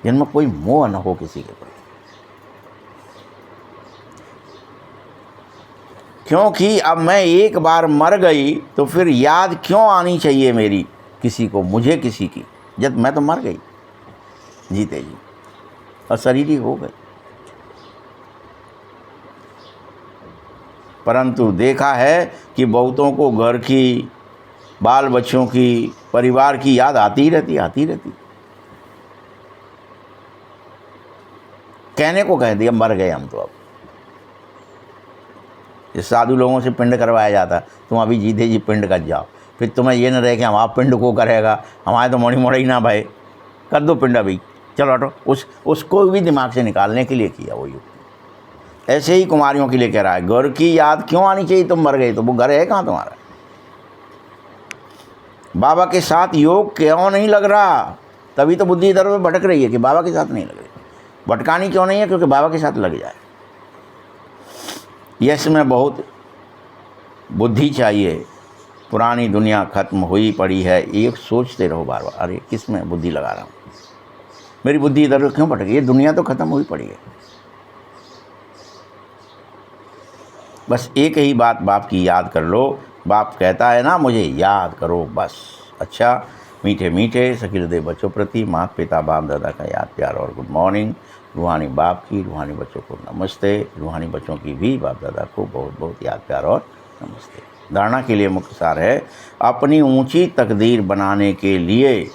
जिनमें कोई मोह न हो किसी के प्रति। क्योंकि अब मैं एक बार मर गई तो फिर याद क्यों आनी चाहिए मेरी किसी को, मुझे किसी की, जब मैं तो मर गई जीते जी, और शरीर ही हो गई। परंतु देखा है कि बहुतों को घर की, बाल बच्चों की, परिवार की याद आती रहती। कहने को कह दिया मर गए हम तो। अब इस साधु लोगों से पिंड करवाया जाता, तुम अभी जीते जी पिंड कर जाओ, फिर तुम्हें ये न रहे कि हम आप पिंड को करेगा, हमारे तो मोड़ी ही ना भाई, कर दो पिंड अभी, चलो हटो। उसको भी दिमाग से निकालने के लिए किया वो युक्ति। ऐसे ही कुमारियों के लिए कह रहा है, घर की याद क्यों आनी चाहिए, तुम मर गए तो वो घर है कहाँ तुम्हारा। बाबा के साथ योग क्यों नहीं लग रहा, तभी तो बुद्धि इधर उधर भटक रही है कि बाबा के साथ नहीं लग रही। भटकानी क्यों नहीं है, क्योंकि बाबा के साथ लग जाए। यस में बहुत बुद्धि चाहिए, पुरानी दुनिया खत्म हुई पड़ी है। एक सोचते रहो बार बार, अरे किस में बुद्धि लगा रहा हूँ, मेरी बुद्धि इधर क्यों भटक, ये दुनिया तो खत्म हुई पड़ी है। बस एक ही बात बाप की याद कर लो। बाप कहता है ना, मुझे याद करो बस। अच्छा, मीठे मीठे सखी हृदय बच्चों प्रति माता पिता बाप दादा का याद प्यार और गुड मॉर्निंग। रूहानी बाप की, रूहानी बच्चों को नमस्ते। रूहानी बच्चों की भी बाप दादा को बहुत बहुत याद प्यार और नमस्ते। धारणा के लिए मुख्य सार है, अपनी ऊंची तकदीर बनाने के लिए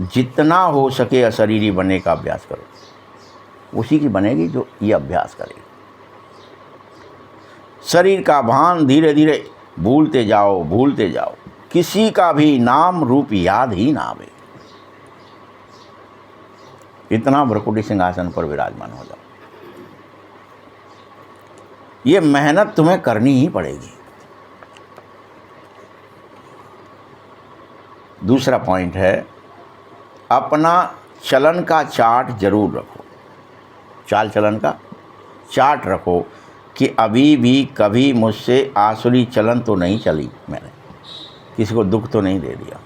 जितना हो सके अशरीरी बनने का अभ्यास करो। उसी की बनेगी जो ये अभ्यास करेगी। शरीर का भान धीरे धीरे भूलते जाओ, भूलते जाओ। किसी का भी नाम रूप याद ही ना आवे, इतना भ्रकुटी सिंहासन पर विराजमान हो जाओ। ये मेहनत तुम्हें करनी ही पड़ेगी। दूसरा पॉइंट है, अपना चलन का चार्ट जरूर रखो। चाल चलन का चार्ट रखो कि अभी भी कभी मुझसे आसुरी चलन तो नहीं चली, मैंने किसी को दुख तो नहीं दे दिया।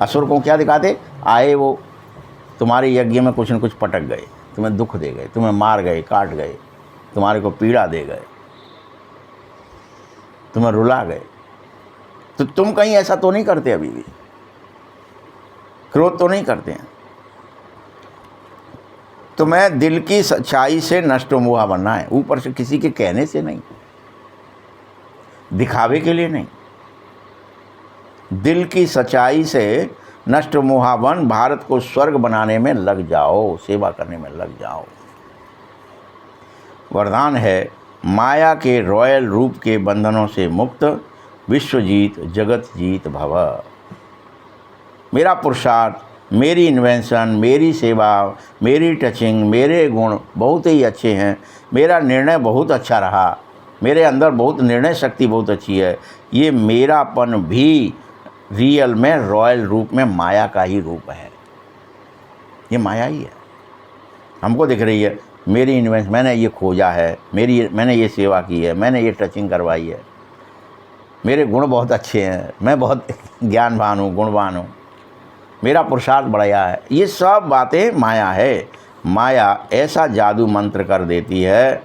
असुर को क्या दिखाते, आए वो तुम्हारे यज्ञ में कुछ न कुछ पटक गए, तुम्हें दुख दे गए, तुम्हें मार गए, काट गए, तुम्हारे को पीड़ा दे गए, तुम्हें रुला गए। तो तुम कहीं ऐसा तो नहीं करते, अभी भी क्रोध तो नहीं करते हैं। तुम्हें दिल की सच्चाई से नष्ट मोहा बनना है, ऊपर से किसी के कहने से नहीं, दिखावे के लिए नहीं। दिल की सच्चाई से नष्ट मोहावन भारत को स्वर्ग बनाने में लग जाओ, सेवा करने में लग जाओ। वरदान है, माया के रॉयल रूप के बंधनों से मुक्त, विश्वजीत जगत जीत भव। मेरा पुरुषार्थ, मेरी इन्वेंशन, मेरी सेवा, मेरी टचिंग, मेरे गुण बहुत ही अच्छे हैं। मेरा निर्णय बहुत अच्छा रहा, मेरे अंदर बहुत निर्णय शक्ति बहुत अच्छी है। ये मेरापन भी रियल में रॉयल रूप में माया का ही रूप है। ये माया ही है, हमको दिख रही है। मेरी इन्वेंशन, मैंने ये खोजा है, मैंने ये सेवा की है, मैंने ये टचिंग करवाई है, मेरे गुण बहुत अच्छे हैं, मैं बहुत ज्ञानवान हूँ, गुणवान हूँ, मेरा पुरुषार्थ बढ़ाया है। ये सब बातें माया है। माया ऐसा जादू मंत्र कर देती है,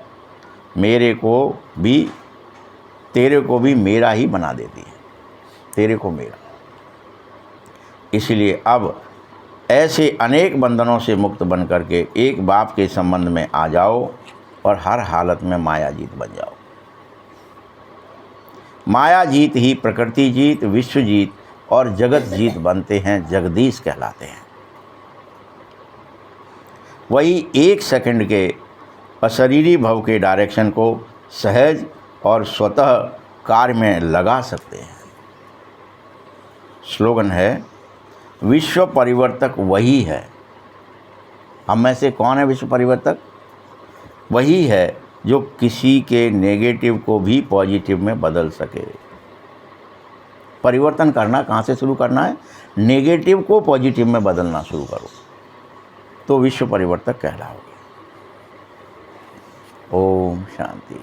मेरे को भी तेरे को भी मेरा ही बना देती है, तेरे को मेरा। इसलिए अब ऐसे अनेक बंधनों से मुक्त बन करके एक बाप के संबंध में आ जाओ और हर हालत में माया जीत बन जाओ। माया जीत ही प्रकृति जीत, विश्व जीत और जगत जीत बनते हैं, जगदीश कहलाते हैं। वही एक सेकंड के अशरीरी भव के डायरेक्शन को सहज और स्वतः कार्य में लगा सकते हैं। स्लोगन है, विश्व परिवर्तक वही है। हम में से कौन है विश्व परिवर्तक? वही है जो किसी के नेगेटिव को भी पॉजिटिव में बदल सके। परिवर्तन करना कहाँ से शुरू करना है? नेगेटिव को पॉजिटिव में बदलना शुरू करो, तो विश्व परिवर्तक कहलाओगे। ओम शांति।